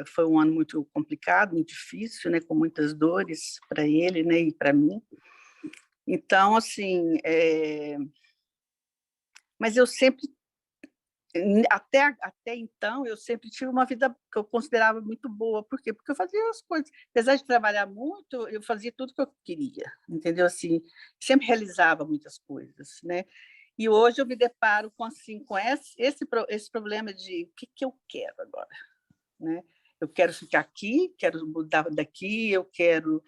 foi um ano muito complicado, muito difícil, né? Com muitas dores para ele, né? E para mim. Então, assim, mas eu sempre até então, eu sempre tive uma vida que eu considerava muito boa. Por quê? Porque eu fazia as coisas. Apesar de trabalhar muito, eu fazia tudo que eu queria, entendeu? Assim, sempre realizava muitas coisas, né? E hoje eu me deparo com, assim, com esse problema de o que eu quero agora, né? Eu quero ficar aqui, quero mudar daqui, eu quero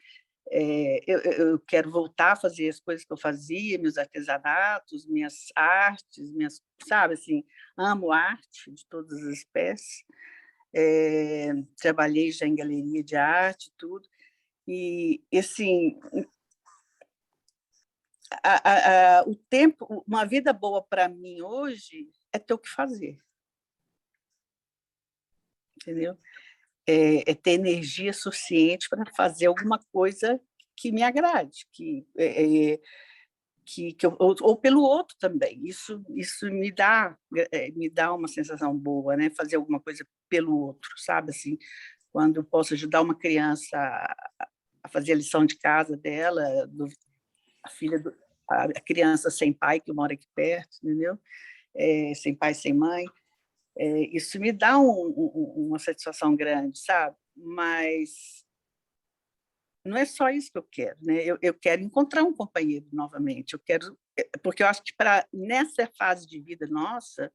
voltar a fazer as coisas que eu fazia, meus artesanatos, minhas artes, sabe, assim, amo arte de todas as espécies. Trabalhei já em galeria de arte, tudo. E, assim, o tempo, uma vida boa para mim hoje é ter o que fazer, entendeu? Ter energia suficiente para fazer alguma coisa que me agrade, ou pelo outro também. Isso me dá uma sensação boa, né? Fazer alguma coisa pelo outro, sabe? Assim, quando eu posso ajudar uma criança a fazer a lição de casa dela, a criança sem pai que mora aqui perto, entendeu? Sem pai, sem mãe. Isso me dá uma satisfação grande, sabe? Mas não é só isso que eu quero, né? Eu quero encontrar um companheiro novamente. Porque eu acho que nessa fase de vida nossa,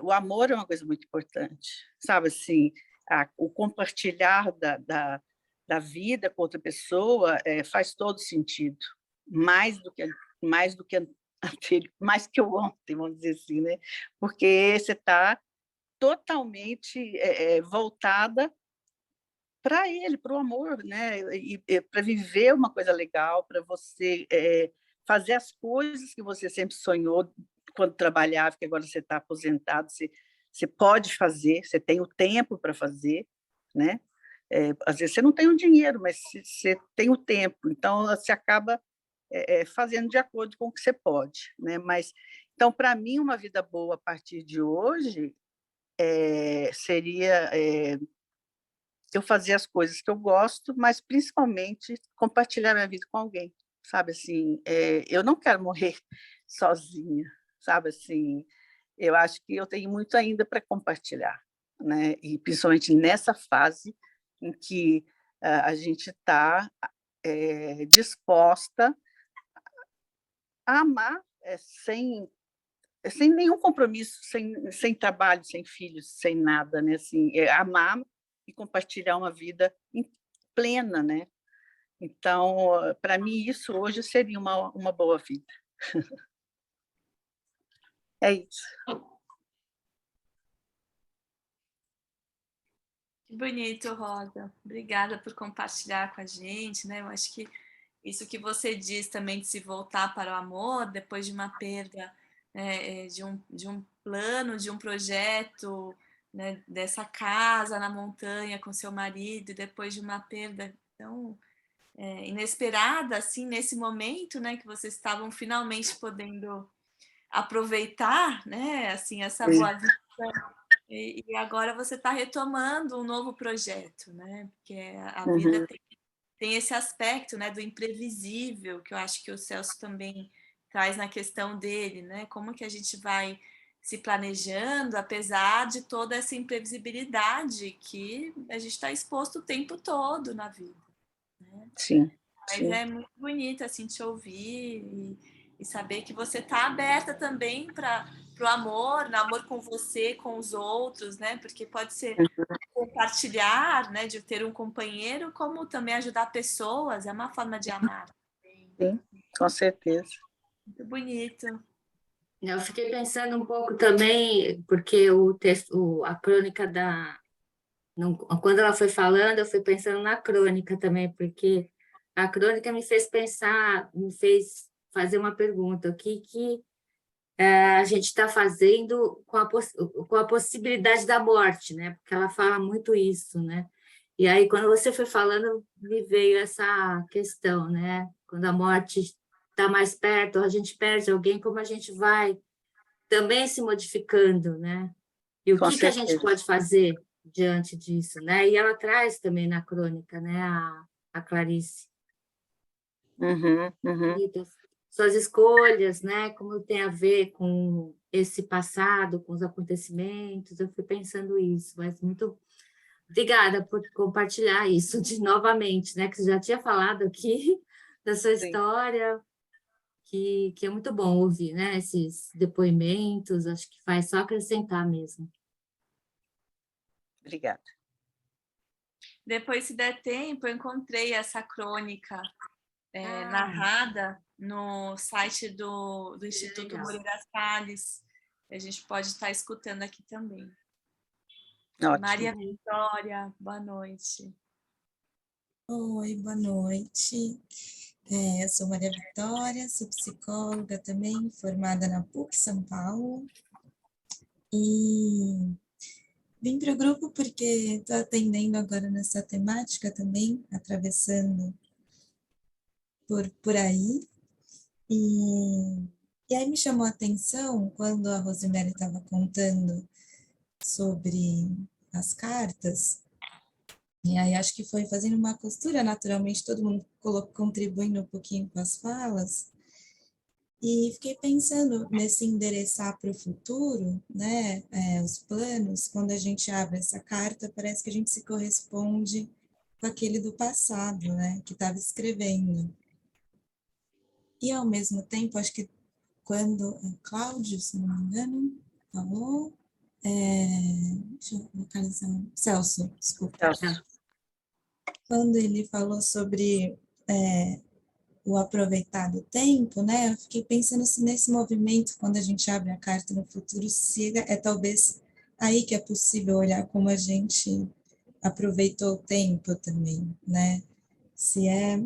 o amor é uma coisa muito importante, sabe? Assim, o compartilhar da vida com outra pessoa faz todo sentido, mais do que mais que o ontem, vamos dizer assim, né? Porque você está totalmente voltada para ele, para o amor, né? E para viver uma coisa legal, para você fazer as coisas que você sempre sonhou quando trabalhava, que agora você está aposentado, você você pode fazer, você tem o tempo para fazer, né? Às vezes você não tem o dinheiro, mas você tem o tempo, então você acaba fazendo de acordo com o que você pode, né? Mas, então, para mim, uma vida boa a partir de hoje seria eu fazer as coisas que eu gosto, mas principalmente compartilhar minha vida com alguém, sabe? Assim, eu não quero morrer sozinha, sabe? Assim, eu acho que eu tenho muito ainda para compartilhar, né? E principalmente nessa fase em que a gente está disposta a amar sem nenhum compromisso, sem trabalho, sem filhos, sem nada, né? Assim, amar e compartilhar uma vida plena, né? Então, para mim, isso hoje seria uma boa vida. É isso. Que bonito, Rosa. Obrigada por compartilhar com a gente, né? Eu acho que isso que você diz também de se voltar para o amor depois de uma perda, né, de um plano, de um projeto, né, dessa casa na montanha com seu marido, e depois de uma perda tão inesperada, assim, nesse momento, né, que vocês estavam finalmente podendo aproveitar, né, assim, essa boa vida. E agora você está retomando um novo projeto, né? Porque a vida tem esse aspecto, né, do imprevisível, que eu acho que o Celso também traz na questão dele, né? Como que a gente vai se planejando, apesar de toda essa imprevisibilidade que a gente está exposto o tempo todo na vida, né? Sim. Mas Sim. é muito bonito assim te ouvir e saber que você está aberta também para o amor, no amor com você, com os outros, né? Porque pode ser compartilhar, né, de ter um companheiro, como também ajudar pessoas, é uma forma de amar. Sim, com certeza. Muito bonito. Eu fiquei pensando um pouco também, porque o texto, a crônica quando ela foi falando, eu fui pensando na crônica também, porque a crônica me fez pensar, me fez fazer uma pergunta: o que a gente está fazendo com a possibilidade da morte, né? Porque ela fala muito isso, né? E aí, quando você foi falando, me veio essa questão, né? Quando a morte está mais perto, a gente perde alguém, como a gente vai também se modificando, né? E o Com que a gente certeza. pode fazer diante disso, né? E ela traz também na crônica, né? A Clarice. Suas escolhas, né? Como tem a ver com esse passado, com os acontecimentos. Eu fui pensando isso, mas muito obrigada por compartilhar isso novamente, né? Que você já tinha falado aqui da sua história, que é muito bom ouvir, né? Esses depoimentos, acho que faz só acrescentar mesmo. Obrigada. Depois, se der tempo, eu encontrei essa crônica narrada no site do Instituto Moreira Salles. A gente pode estar escutando aqui também. Ótimo. Maria Vitória, boa noite. Oi, boa noite. Eu sou Maria Vitória, sou psicóloga também, formada na PUC São Paulo. E vim para o grupo porque estou atendendo agora nessa temática também, atravessando por aí. E aí me chamou a atenção quando a Rosemary estava contando sobre as cartas. E aí acho que foi fazendo uma costura, naturalmente, todo mundo contribuindo um pouquinho com as falas. E fiquei pensando nesse endereçar para o futuro, né, os planos, quando a gente abre essa carta, parece que a gente se corresponde com aquele do passado, né, que estava escrevendo. E, ao mesmo tempo, acho que quando Cláudio, se não me engano, falou, deixa eu localizar, Celso, desculpa. Celso. Quando ele falou sobre o aproveitar do tempo, né? Eu fiquei pensando se nesse movimento, quando a gente abre a carta no futuro, se talvez aí que é possível olhar como a gente aproveitou o tempo também, né? Se é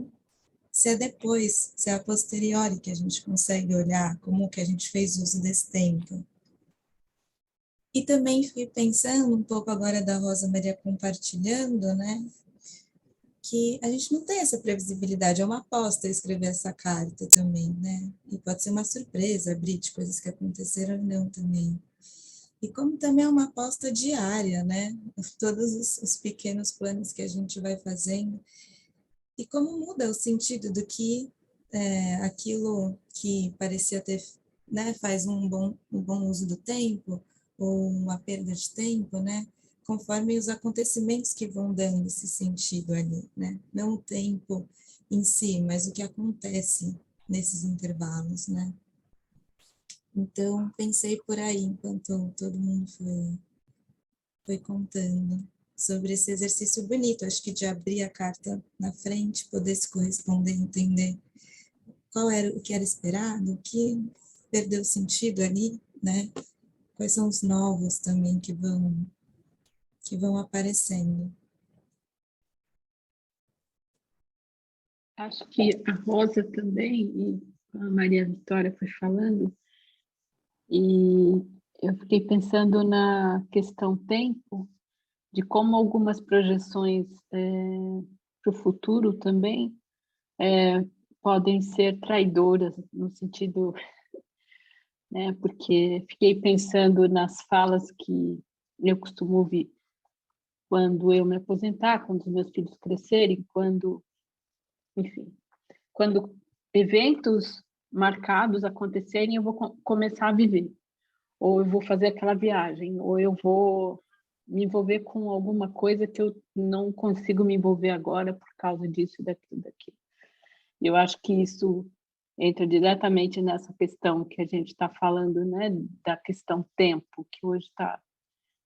depois, se é a posteriori que a gente consegue olhar como que a gente fez uso desse tempo. E também fiquei pensando um pouco agora da Rosa Maria compartilhando, né? Que a gente não tem essa previsibilidade, é uma aposta escrever essa carta também, né? E pode ser uma surpresa, abrir de coisas que aconteceram ou não também. E como também é uma aposta diária, né? Todos os pequenos planos que a gente vai fazendo. E como muda o sentido do que aquilo que parecia ter, né, faz um bom uso do tempo, ou uma perda de tempo, né? Conforme os acontecimentos que vão dando esse sentido ali, né? Não o tempo em si, mas o que acontece nesses intervalos, né? Então, pensei por aí, enquanto todo mundo foi contando sobre esse exercício bonito, acho que de abrir a carta na frente, poder se corresponder, entender qual era o que era esperado, o que perdeu sentido ali, né? Quais são os novos também que vão aparecendo. Acho que a Rosa também, e a Maria Vitória foi falando, e eu fiquei pensando na questão tempo, de como algumas projeções para o futuro também podem ser traidoras, no sentido, né, porque fiquei pensando nas falas que eu costumo ouvir quando eu me aposentar, quando os meus filhos crescerem, enfim, quando eventos marcados acontecerem, eu vou começar a viver, ou eu vou fazer aquela viagem, ou eu vou me envolver com alguma coisa que eu não consigo me envolver agora por causa disso, daquilo. Eu acho que isso entra diretamente nessa questão que a gente está falando, né, da questão tempo, que hoje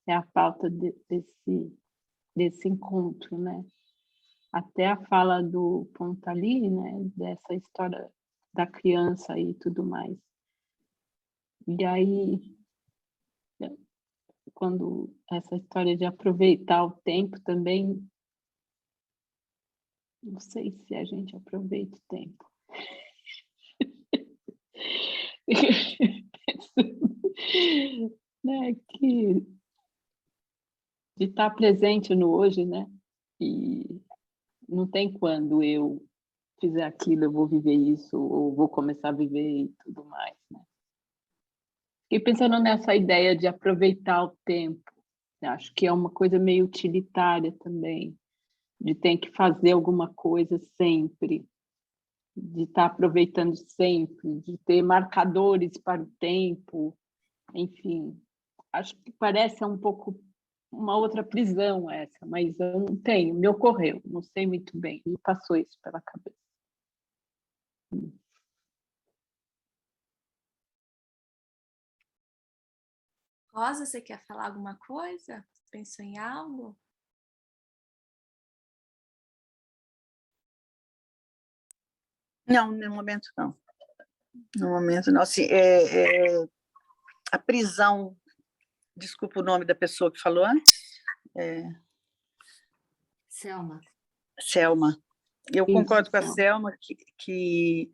é a pauta desse encontro, né? Até a fala do Pontali, né, dessa história da criança e tudo mais. E aí, quando essa história de aproveitar o tempo também, não sei se a gente aproveita o tempo. Né, que de estar presente no hoje, né? E não tem quando eu fizer aquilo, eu vou viver isso, ou vou começar a viver e tudo mais, né? Fiquei pensando nessa ideia de aproveitar o tempo. Acho que é uma coisa meio utilitária também, de ter que fazer alguma coisa sempre, de estar aproveitando sempre, de ter marcadores para o tempo, enfim. Acho que parece um pouco uma outra prisão essa, mas eu não tenho, me ocorreu, não sei muito bem, me passou isso pela cabeça. Rosa, você quer falar alguma coisa? Pensou em algo? Não, no momento não. No momento não. Assim, a prisão, desculpa o nome da pessoa que falou antes. Selma. Selma. Eu Isso, concordo com a Selma. Selma que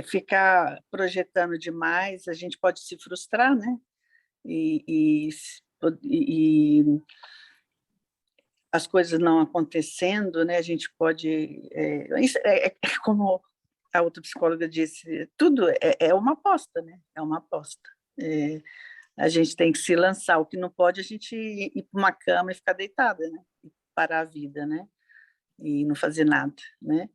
ficar projetando demais, a gente pode se frustrar, né? E as coisas não acontecendo, né? A gente pode... isso como a outra psicóloga disse, tudo é uma aposta, né? É uma aposta. A gente tem que se lançar, o que não pode a gente ir para uma cama e ficar deitada, né? E parar a vida, né? E não fazer nada, né?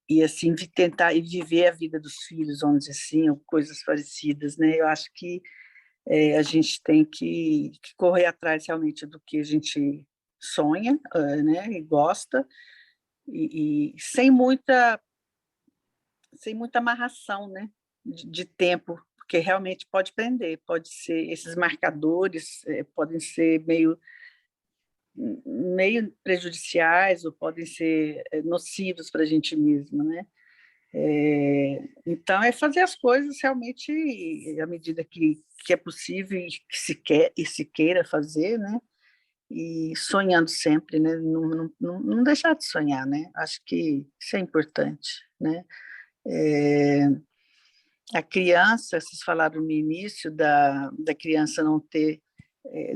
E assim tentar e viver a vida dos filhos, vamos dizer assim, ou coisas parecidas, né? Eu acho que a gente tem que correr atrás realmente do que a gente sonha, né? E gosta, e sem muita amarração, né? De tempo, porque realmente pode prender, pode ser esses marcadores podem ser meio prejudiciais ou podem ser nocivos para a gente mesmo, né? Então, é fazer as coisas realmente à medida que é possível e que se quer e se queira fazer, né? E sonhando sempre, né? Não deixar de sonhar, né? Acho que isso é importante, né? A criança, vocês falaram no início da criança não ter,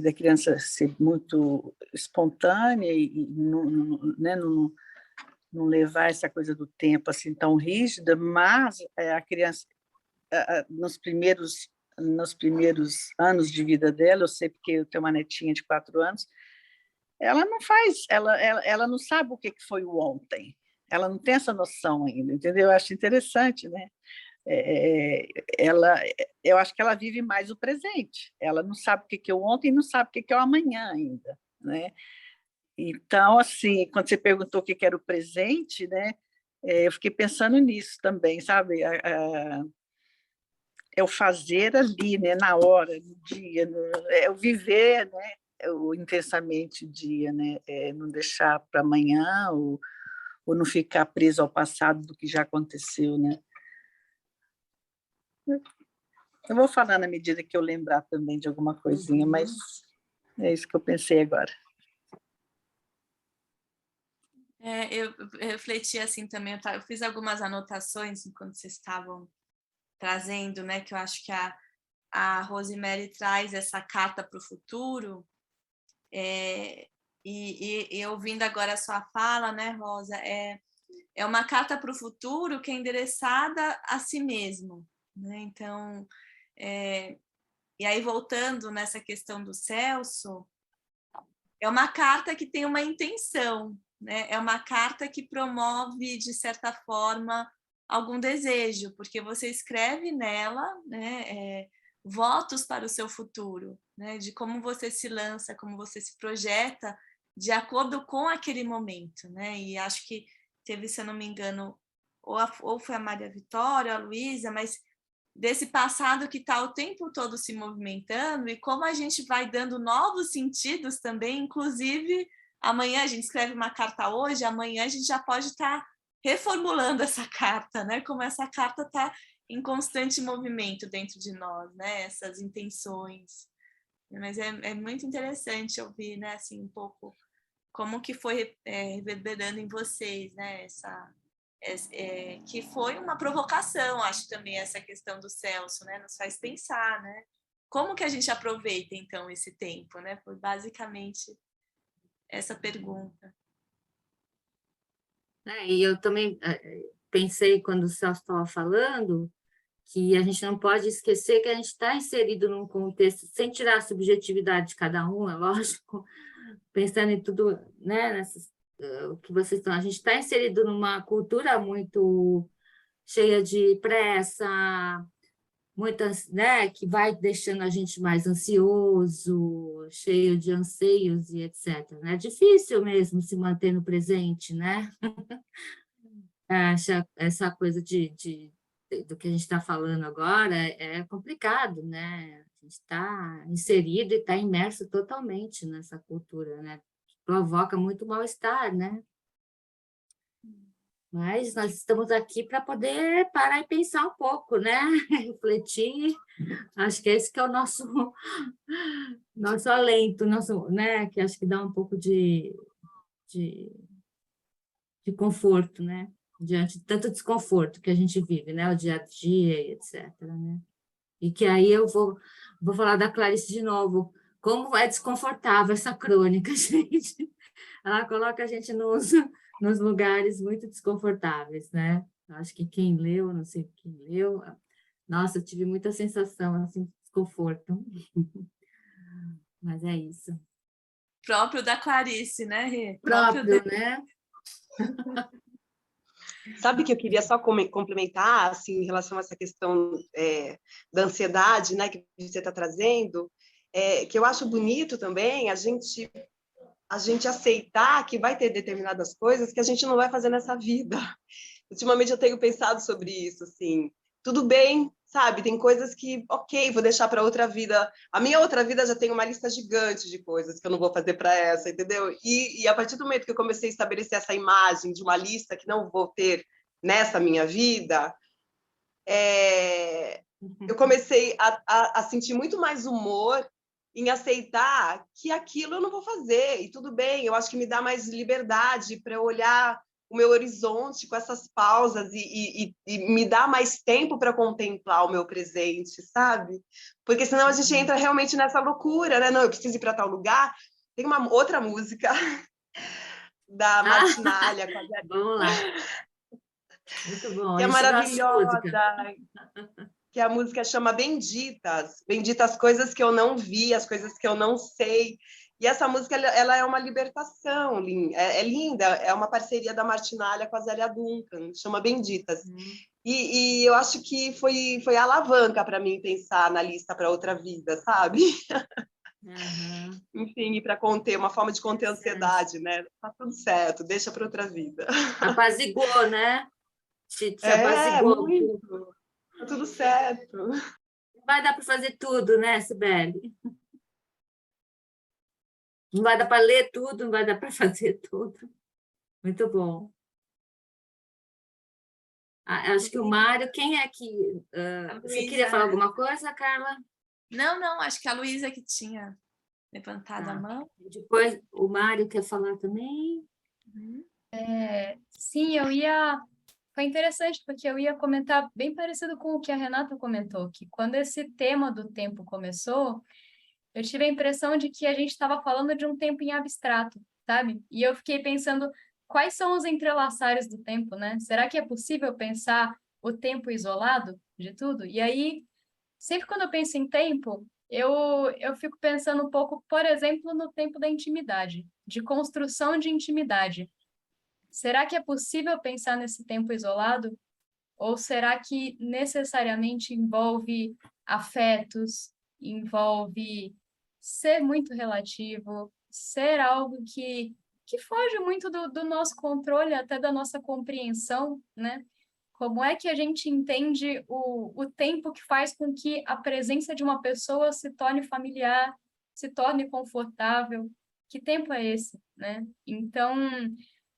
da criança ser muito espontânea e não levar essa coisa do tempo assim tão rígida, mas a criança, nos primeiros anos de vida dela, eu sei porque eu tenho uma netinha de 4 anos, ela não faz, ela não sabe o que foi o ontem, ela não tem essa noção ainda, entendeu? Eu acho interessante, né? Eu acho que ela vive mais o presente, ela não sabe o que é o ontem e não sabe o que é o amanhã ainda, né? Então, assim, quando você perguntou o que era o presente, né? Eu fiquei pensando nisso também, sabe? É o fazer ali, né? Na hora, no dia, é o viver, né? Intensamente o dia, né? Não deixar para amanhã ou não ficar preso ao passado do que já aconteceu, né? Eu vou falar na medida que eu lembrar também de alguma coisinha, mas é isso que eu pensei agora. Eu refleti assim também, eu fiz algumas anotações enquanto vocês estavam trazendo, né, que eu acho que a Rosemary traz essa carta para o futuro, e ouvindo agora a sua fala, né, Rosa, é uma carta para o futuro que é endereçada a si mesmo, né? Então, e aí voltando nessa questão do Celso, é uma carta que tem uma intenção, né? É uma carta que promove, de certa forma, algum desejo, porque você escreve nela, né, votos para o seu futuro, né, de como você se lança, como você se projeta de acordo com aquele momento, né? E acho que teve, se eu não me engano, ou foi a Maria Vitória, ou a Luísa, mas desse passado que está o tempo todo se movimentando e como a gente vai dando novos sentidos também, inclusive amanhã a gente escreve uma carta hoje, amanhã a gente já pode estar reformulando essa carta, né? Como essa carta está em constante movimento dentro de nós, né? Essas intenções. Mas é muito interessante ouvir, né? Assim, um pouco como que foi reverberando em vocês, né? Que foi uma provocação, acho também, essa questão do Celso, né? Nos faz pensar, né? Como que a gente aproveita, então, esse tempo, né? Foi basicamente essa pergunta. E eu também pensei, quando o Celso estava falando, que a gente não pode esquecer que a gente está inserido num contexto, sem tirar a subjetividade de cada um, é lógico, pensando em tudo, né, o que vocês estão, a gente está inserido numa cultura muito cheia de pressa, muitas, né, que vai deixando a gente mais ansioso, cheio de anseios e etc. É difícil mesmo se manter no presente, né? Essa coisa do que a gente está falando agora é complicado, né? A gente está inserido e está imerso totalmente nessa cultura, né? Provoca muito mal-estar, né? Mas nós estamos aqui para poder parar e pensar um pouco, né? Refletir. Acho que esse que é o nosso alento, né? Que acho que dá um pouco de conforto, né? Diante de tanto desconforto que a gente vive, né? O dia a dia e etc. Né? E que aí eu vou falar da Clarice de novo. Como é desconfortável essa crônica, gente. Ela coloca a gente nos lugares muito desconfortáveis, né? Acho que quem leu, não sei quem leu, nossa, eu tive muita sensação assim, de desconforto. Mas é isso. Próprio da Clarice, né, Rê? Próprio, né? Sabe que eu queria só complementar, assim, em relação a essa questão da ansiedade, né, que você está trazendo, que eu acho bonito também a gente aceitar que vai ter determinadas coisas que a gente não vai fazer nessa vida. Ultimamente eu tenho pensado sobre isso, assim, tudo bem, sabe? Tem coisas que, ok, vou deixar para outra vida. A minha outra vida já tem uma lista gigante de coisas que eu não vou fazer para essa, entendeu? E a partir do momento que eu comecei a estabelecer essa imagem de uma lista que não vou ter nessa minha vida, eu comecei a sentir muito mais humor em aceitar que aquilo eu não vou fazer, e tudo bem, eu acho que me dá mais liberdade para olhar o meu horizonte com essas pausas e me dá mais tempo para contemplar o meu presente, sabe? Porque senão a gente entra realmente nessa loucura, né? Não, eu preciso ir para tal lugar. Tem uma outra música da Martinália, vamos lá. Muito bom, que a é gente gosta de música. maravilhosa, que a música chama Benditas. Benditas coisas que eu não vi, as coisas que eu não sei. E essa música, ela é uma libertação, é linda, é uma parceria da Martinália com a Zélia Duncan, chama Benditas. E eu acho que foi a alavanca para mim pensar na lista para outra vida, sabe? Enfim, e para conter, uma forma de conter a ansiedade, né? Tá tudo certo, deixa para outra vida. Apaziguou, né? Te apaziguou. Muito. Tá tudo certo. Não vai dar para fazer tudo, né, Sibeli? Não vai dar para ler tudo, não vai dar para fazer tudo. Muito bom. Acho que o Mário, quem é que... você queria falar alguma coisa, Carla? Não, acho que a Luísa que tinha levantado a mão. Depois, o Mário quer falar também? Sim, foi interessante, porque eu ia comentar bem parecido com o que a Renata comentou, que quando esse tema do tempo começou, eu tive a impressão de que a gente estava falando de um tempo em abstrato, sabe? E eu fiquei pensando quais são os entrelaçares do tempo, né? Será que é possível pensar o tempo isolado de tudo? E aí, sempre quando eu penso em tempo, eu fico pensando um pouco, por exemplo, no tempo da intimidade, de construção de intimidade. Será que é possível pensar nesse tempo isolado? Ou será que necessariamente envolve afetos, envolve ser muito relativo, ser algo que foge muito do nosso controle, até da nossa compreensão, né? Como é que a gente entende o tempo que faz com que a presença de uma pessoa se torne familiar, se torne confortável? Que tempo é esse, né? Então,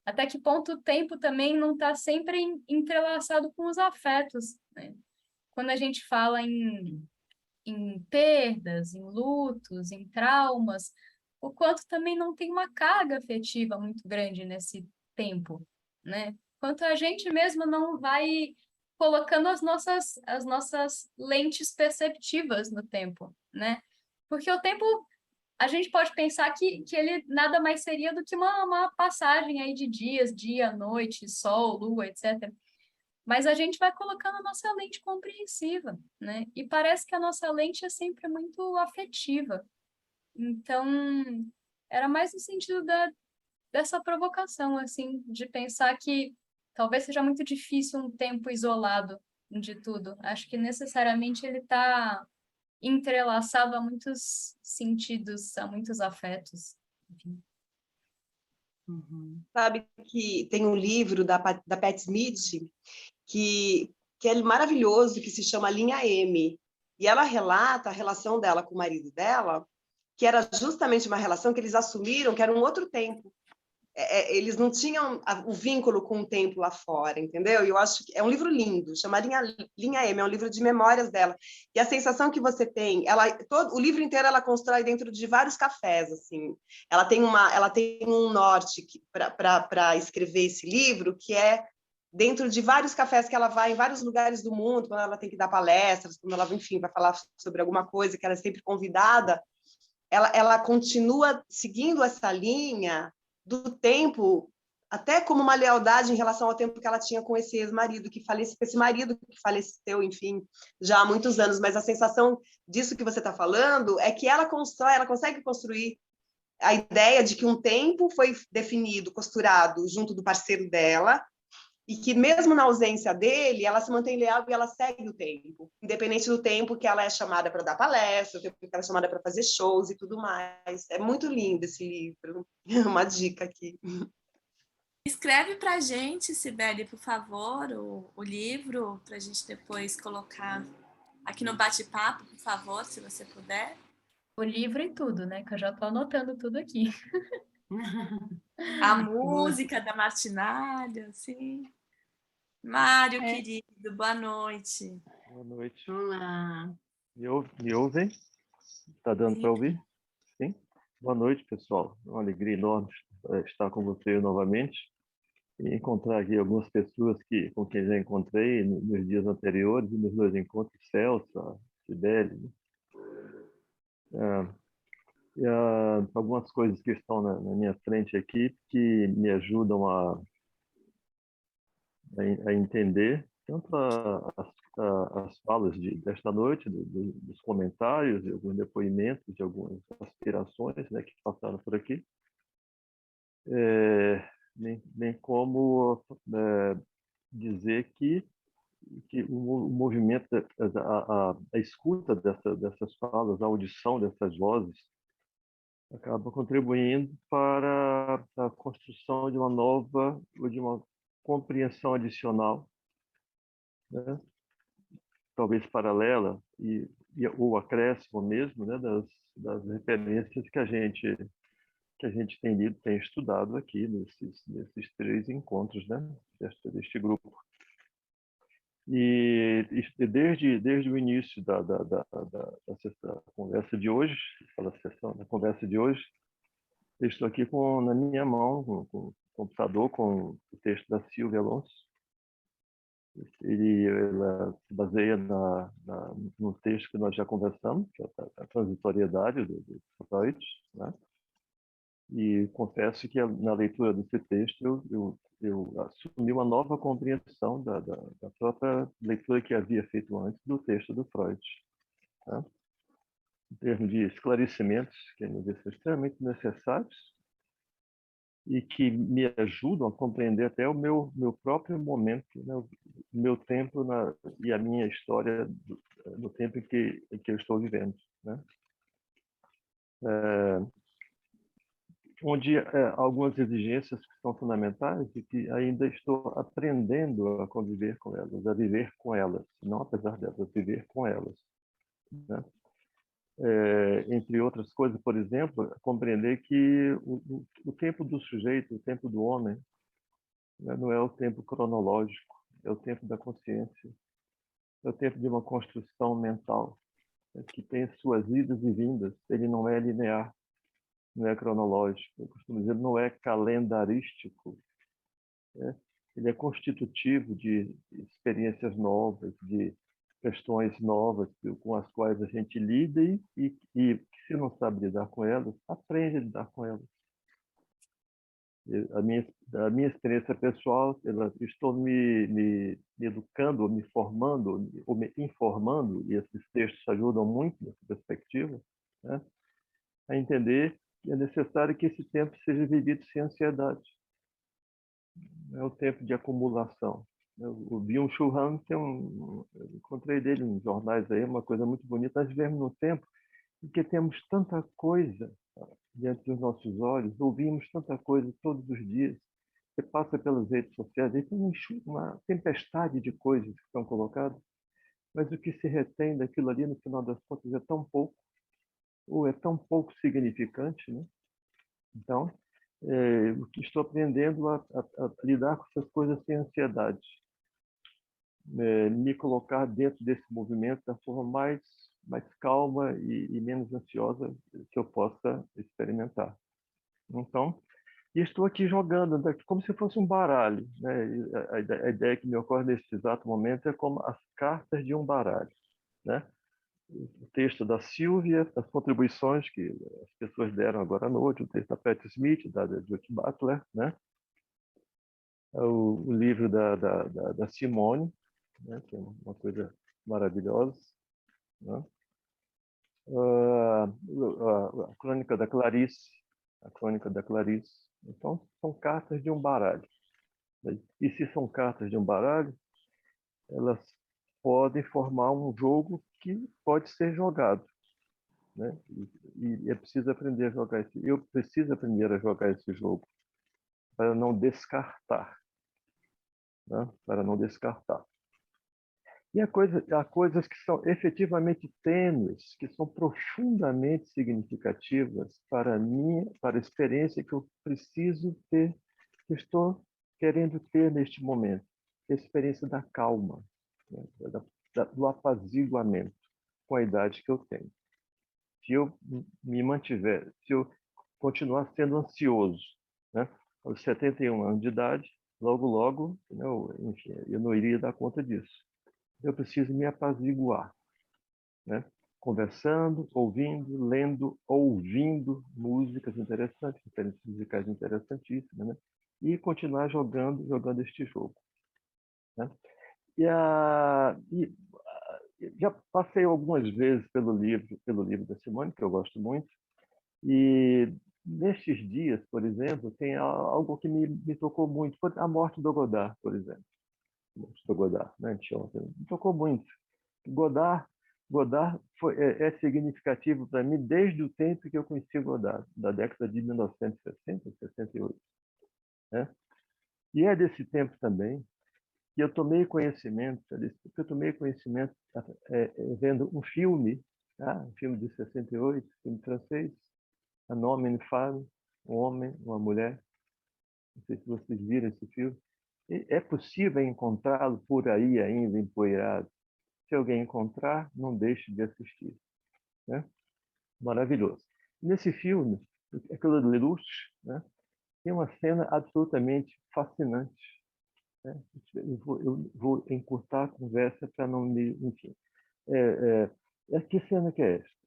até que ponto o tempo também não está sempre entrelaçado com os afetos, né? Quando a gente fala em perdas, em lutos, em traumas, o quanto também não tem uma carga afetiva muito grande nesse tempo, né? Quanto a gente mesmo não vai colocando as nossas lentes perceptivas no tempo, né? Porque o tempo, a gente pode pensar que ele nada mais seria do que uma passagem aí de dias, dia, noite, sol, lua, etc. Mas a gente vai colocando a nossa lente compreensiva, né? E parece que a nossa lente é sempre muito afetiva. Então, era mais no sentido dessa provocação, assim, de pensar que talvez seja muito difícil um tempo isolado de tudo. Acho que necessariamente ele está entrelaçado a muitos sentidos, a muitos afetos. Enfim. Sabe que tem um livro da Pat Smith que é maravilhoso, que se chama Linha M. E ela relata a relação dela com o marido dela, que era justamente uma relação que eles assumiram que era um outro tempo. Eles não tinham o vínculo com o tempo lá fora, entendeu? E eu acho que é um livro lindo, chama Linha M, é um livro de memórias dela. E a sensação que você tem, o livro inteiro ela constrói dentro de vários cafés, assim. Ela tem um norte para escrever esse livro, que é dentro de vários cafés que ela vai em vários lugares do mundo, quando ela tem que dar palestras, quando ela, enfim, vai falar sobre alguma coisa que ela é sempre convidada, ela continua seguindo essa linha do tempo, até como uma lealdade em relação ao tempo que ela tinha com esse ex-marido, esse marido que faleceu, enfim, já há muitos anos, mas a sensação disso que você está falando é que ela consegue construir a ideia de que um tempo foi definido, costurado junto do parceiro dela, e que mesmo na ausência dele, ela se mantém leal e ela segue o tempo, independente do tempo que ela é chamada para dar palestra, o tempo que ela é chamada para fazer shows e tudo mais. É muito lindo esse livro. Uma dica aqui. Escreve para a gente, Sibeli, por favor, o livro, para a gente depois colocar aqui no bate-papo, por favor, se você puder. O livro e tudo, né? Que eu já estou anotando tudo aqui. A música da Martinália, sim. Mário, querido, boa noite. Boa noite. Olá. Me ouvem? Está dando para ouvir? Sim? Boa noite, pessoal. É uma alegria enorme estar com vocês novamente. e encontrar aqui algumas pessoas com quem já encontrei nos dias anteriores, e nos 2 encontros, Celso, Sibeli, né? Algumas coisas que estão na minha frente aqui que me ajudam a entender tanto as falas desta noite, dos comentários, de alguns depoimentos, de algumas aspirações, né, que passaram por aqui, nem como dizer que o movimento, a escuta dessas falas, a audição dessas vozes, acaba contribuindo para a construção de uma nova, ou de uma compreensão adicional, né? Talvez paralela, ou acréscimo mesmo, né? das referências que a gente tem lido, tem estudado aqui nesses 3 encontros, né? deste grupo. E desde o início da conversa de hoje, da conversa de hoje, eu estou aqui na minha mão, com o computador, com o texto da Silvia Alonso. Ela se baseia no texto que nós já conversamos, que é a transitoriedade do Freud, né? E confesso que na leitura desse texto eu assumi uma nova compreensão da própria leitura que havia feito antes do texto do Freud, tá? Em termos de esclarecimentos que me são extremamente necessários e que me ajudam a compreender até o meu próprio momento, né? O meu tempo e a minha história no tempo em que eu estou vivendo, né? Onde algumas exigências que são fundamentais e que ainda estou aprendendo a conviver com elas, a viver com elas, não apesar delas, viver com elas, né? Entre outras coisas, por exemplo, compreender que o tempo do sujeito, o tempo do homem, né, não é o tempo cronológico, é o tempo da consciência, é o tempo de uma construção mental, né, que tem suas idas e vindas, ele não é linear, não é cronológico, eu costumo dizer, não é calendarístico, né? Ele é constitutivo de experiências novas, de questões novas com as quais a gente lida e se não sabe lidar com elas, aprende a lidar com elas. A minha experiência pessoal, estou me educando, me formando, ou me informando, e esses textos ajudam muito nessa perspectiva, né? A entender que é necessário que esse tempo seja vivido sem ansiedade. É o tempo de acumulação. O Byung-Chul Han, eu encontrei dele em jornais aí, uma coisa muito bonita. Nós vivemos num tempo em que temos tanta coisa diante dos nossos olhos, ouvimos tanta coisa todos os dias. Você passa pelas redes sociais, aí tem uma tempestade de coisas que estão colocadas, mas o que se retém daquilo ali, no final das contas, é tão pouco, ou é tão pouco significante, né? Então, estou aprendendo a lidar com essas coisas sem ansiedade. Me colocar dentro desse movimento da forma mais calma e menos ansiosa que eu possa experimentar. Então, estou aqui jogando como se fosse um baralho, né? A ideia que me ocorre nesse exato momento é como as cartas de um baralho, né? O texto da Silvia, as contribuições que as pessoas deram agora à noite, o texto da Pat Smith, da Judith Butler, né? O livro da Simone, né? Que é uma coisa maravilhosa, né? A crônica da Clarice, Então, são cartas de um baralho. E se são cartas de um baralho, elas podem formar um jogo que pode ser jogado, né? E é preciso aprender a jogar eu preciso aprender a jogar esse jogo para não descartar, né? Para não descartar. E há coisas que são efetivamente tênues, que são profundamente significativas para a experiência que eu preciso ter, que eu estou querendo ter neste momento, a experiência da calma, né? Do apaziguamento com a idade que eu tenho. Se eu me mantiver, se eu continuar sendo ansioso, né? Aos 71 anos de idade, logo, logo, enfim, eu não iria dar conta disso. Eu preciso me apaziguar, né? Conversando, ouvindo, lendo, ouvindo músicas interessantes, referências musicais interessantíssimas, né? E continuar jogando este jogo, né? Já passei algumas vezes pelo livro da Simone, que eu gosto muito, e nestes dias, por exemplo, tem algo que me tocou muito, a morte do Godard, por exemplo. A morte do Godard, né? Anteontem, me tocou muito. Godard é significativo para mim desde o tempo que eu conheci Godard, da década de 1960, 68. Né? E é desse tempo também que eu tomei conhecimento, vendo um filme, um filme de 68, filme francês, Un homme, une femme, um homem, uma mulher. Não sei se vocês viram esse filme. É possível encontrá-lo por aí ainda empoeirado. Se alguém encontrar, não deixe de assistir. Né? Maravilhoso. Nesse filme, aquele de Lelouch, né, tem uma cena absolutamente fascinante. Né? Eu vou encurtar a conversa para não me... Enfim. Que cena que é esta?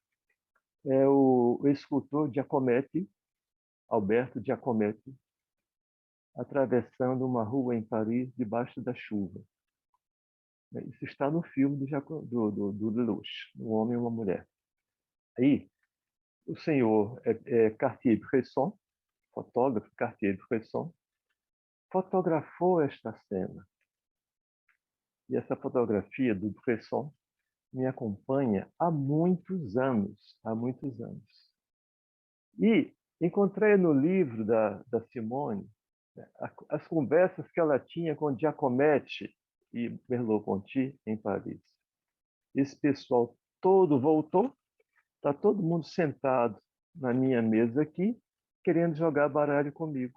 É o escultor Giacometti, Alberto Giacometti, atravessando uma rua em Paris debaixo da chuva. Isso está no filme do Lelouch, Um Homem e uma Mulher. Aí, o senhor Cartier-Bresson, fotógrafo Cartier-Bresson, fotografou esta cena. E essa fotografia do Bresson me acompanha há muitos anos. E encontrei no livro da Simone as conversas que ela tinha com Giacometti e Merleau-Ponty em Paris. Esse pessoal todo voltou, está todo mundo sentado na minha mesa aqui, querendo jogar baralho comigo.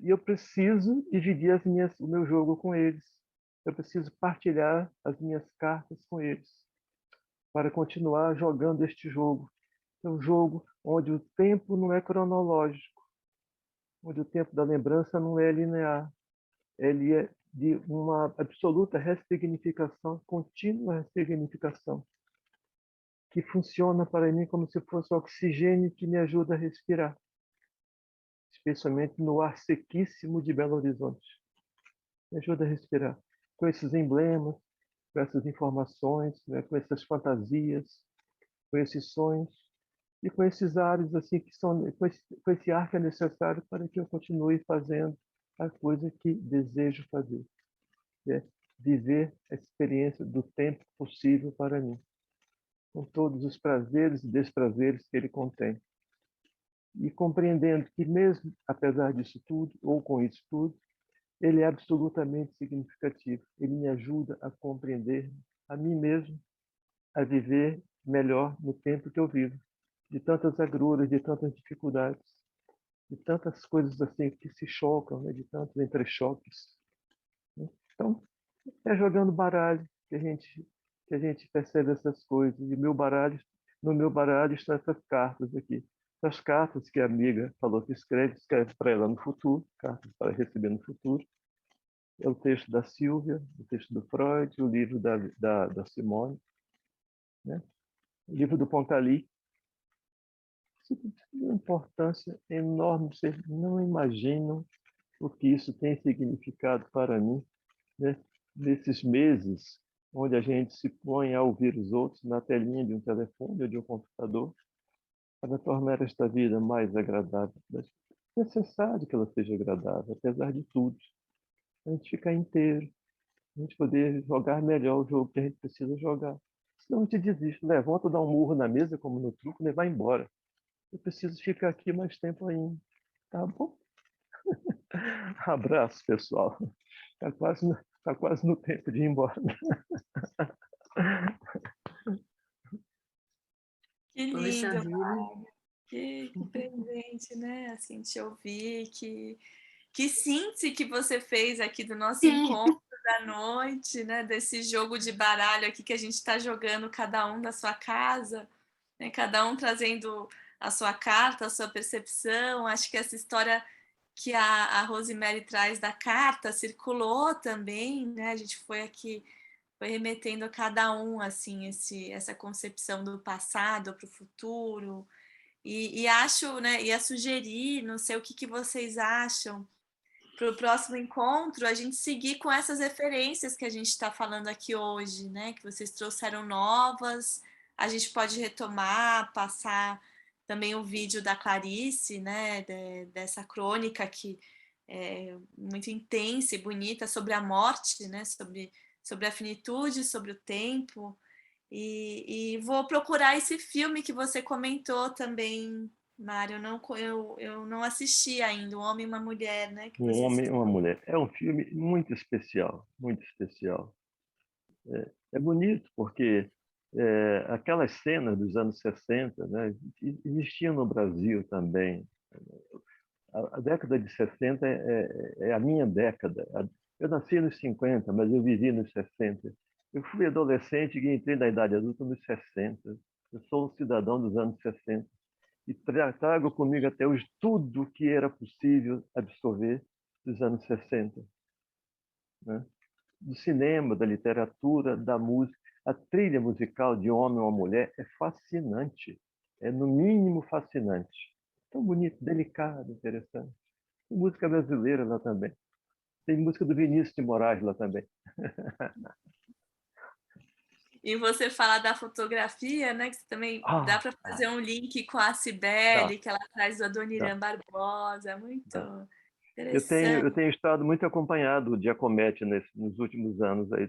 E eu preciso dividir o meu jogo com eles. Eu preciso partilhar as minhas cartas com eles para continuar jogando este jogo. É um jogo onde o tempo não é cronológico, onde o tempo da lembrança não é linear. Ele é de uma absoluta ressignificação, contínua ressignificação, que funciona para mim como se fosse o oxigênio que me ajuda a respirar, especialmente no ar sequíssimo de Belo Horizonte. Me ajuda a respirar com esses emblemas, com essas informações, né, com essas fantasias, com esses sonhos e com esses ares assim que são, com esse ar que é necessário para que eu continue fazendo a coisa que desejo fazer, né? Viver a experiência do tempo possível para mim, com todos os prazeres e desprazeres que ele contém. E compreendendo que mesmo apesar disso tudo, ou com isso tudo, ele é absolutamente significativo. Ele me ajuda a compreender a mim mesmo, a viver melhor no tempo que eu vivo, de tantas agruras, de tantas dificuldades, de tantas coisas assim que se chocam, né? De tantos entrechoques. Então, é jogando baralho que a gente percebe essas coisas. E no meu baralho estão essas cartas aqui. As cartas que a amiga falou que escreve para ela no futuro, cartas para receber no futuro. É o texto da Silvia, o texto do Freud, o livro da Simone, né? O livro do Pontalí. Isso tem uma importância enorme. Vocês não imaginam o que isso tem significado para mim, né? Nesses meses onde a gente se põe a ouvir os outros na telinha de um telefone ou de um computador, para tornar esta vida mais agradável. É necessário que ela seja agradável, apesar de tudo. A gente ficar inteiro, a gente poder jogar melhor o jogo que a gente precisa jogar. Senão a gente desiste, levanta, dá um murro na mesa, como no truco, e vai embora. Eu preciso ficar aqui mais tempo ainda. Tá bom? Abraço, pessoal. Tá quase no tempo de ir embora. Que Poxa lindo, vida. Mário. Que presente, né? Assim, te ouvir, que síntese que você fez aqui do nosso Sim. encontro da noite, né? Desse jogo de baralho aqui que a gente está jogando, cada um na sua casa, né? Cada um trazendo a sua carta, a sua percepção. Acho que essa história que a Rosemary traz da carta circulou também, né? A gente foi remetendo a cada um assim essa concepção do passado para o futuro, e acho, né, ia sugerir, não sei o que vocês acham, para o próximo encontro a gente seguir com essas referências que a gente está falando aqui hoje, né? Que vocês trouxeram novas, a gente pode retomar, passar também o vídeo da Clarice, né? Dessa crônica que é muito intensa e bonita sobre a morte, né? Sobre a finitude, sobre o tempo. E vou procurar esse filme que você comentou também, Mário. Eu não assisti ainda, Um Homem e uma Mulher, né? Que Um você Homem e citou. uma Mulher. É um filme muito especial, muito especial. É bonito porque aquelas cenas dos anos 60, né, existiam no Brasil também. A década de 60 é a minha década. Eu nasci nos 50, mas eu vivi nos 60. Eu fui adolescente e entrei na idade adulta nos 60. Eu sou um cidadão dos anos 60 e trago comigo até hoje tudo o que era possível absorver dos anos 60. Né? Do cinema, da literatura, da música. A trilha musical de Homem ou Mulher é fascinante. É, no mínimo, fascinante. Tão bonito, delicado, interessante. Tem música brasileira lá também. Tem música do Vinícius de Moraes lá também. E você fala da fotografia, né? Que também dá para fazer um link com a Dá, Cibele, que ela traz do Adoniran dá, Barbosa, muito dá. Eu interessante. tenho estado muito acompanhado o Giacometti nos últimos anos. Aí.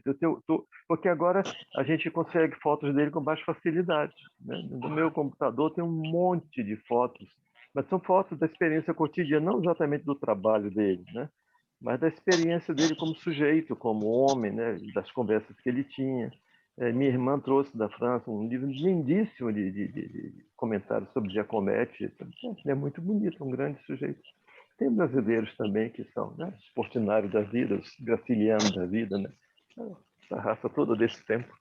Porque agora a gente consegue fotos dele com baixa facilidade. Né? No meu computador tem um monte de fotos, mas são fotos da experiência cotidiana, não exatamente do trabalho dele, né? Mas da experiência dele como sujeito, como homem, né? Das conversas que ele tinha. Minha irmã trouxe da França um livro lindíssimo de comentários sobre Giacometti. É muito bonito, um grande sujeito. Tem brasileiros também que são, né, os Portinari da vida, os Graciliano da vida, né? Essa raça toda desse tempo.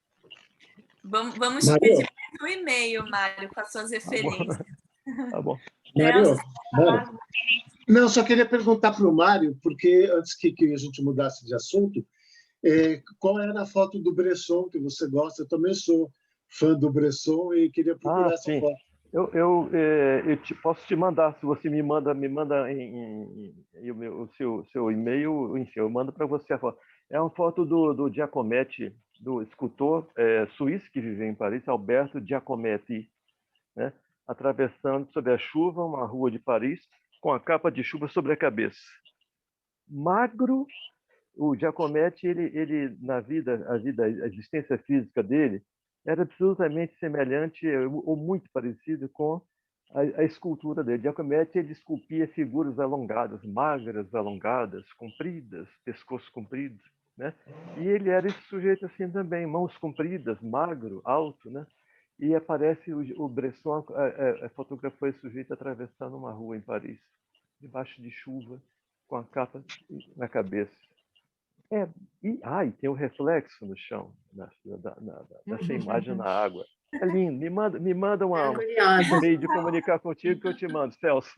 Vamos te pedir mais um e-mail, Mário, com as suas referências. Tá bom. Mário, não, só queria perguntar para o Mário, porque antes que a gente mudasse de assunto, qual era a foto do Bresson que você gosta? Eu também sou fã do Bresson e queria procurar essa sim. foto. Eu posso te mandar, se você me manda o seu e-mail, enfim, eu mando para você a foto. É uma foto do Giacometti, do escultor suíço que viveu em Paris, Alberto Giacometti, né? Atravessando sob a chuva uma rua de Paris, com a capa de chuva sobre a cabeça. Magro, o Giacometti, ele a existência física dele era absolutamente semelhante ou muito parecido com a escultura dele. Giacometti, ele esculpia figuras alongadas, magras, alongadas, compridas, pescoço comprido, né? E ele era esse sujeito assim também, mãos compridas, magro, alto, né? E aparece o Bresson fotografou esse sujeito atravessando uma rua em Paris, debaixo de chuva, com a capa na cabeça. E tem um reflexo no chão dessa imagem na água. É lindo. Me manda um meio de comunicar contigo que eu te mando, Celso.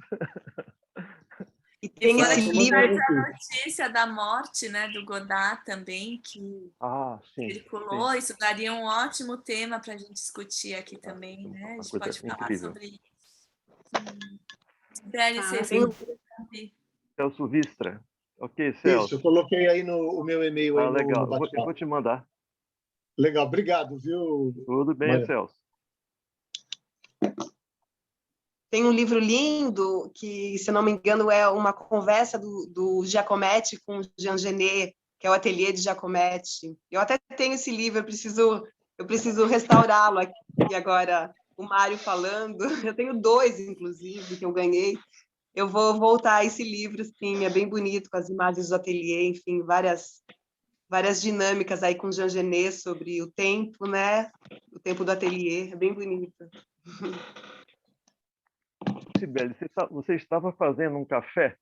E tem esse livro, a notícia da morte, né, do Godard também, que circulou. Isso daria um ótimo tema para a gente discutir aqui também, né? A gente pode falar sobre isso. Sibeli, Celso Vistra. Ok, Celso. Isso, eu coloquei aí o meu e-mail aí legal. no Eu vou te mandar. Legal, obrigado, viu? Tudo bem, Maria. Celso. Tem um livro lindo que, se não me engano, é uma conversa do Giacometti com Jean Genet, que é o ateliê de Giacometti. Eu até tenho esse livro, eu preciso restaurá-lo aqui agora, o Mário falando. Eu tenho 2, inclusive, que eu ganhei. Eu vou voltar a esse livro, sim, é bem bonito, com as imagens do ateliê, enfim, várias dinâmicas aí com Jean Genet sobre o tempo, né? O tempo do ateliê, é bem bonito. Sibeli, você estava fazendo um café?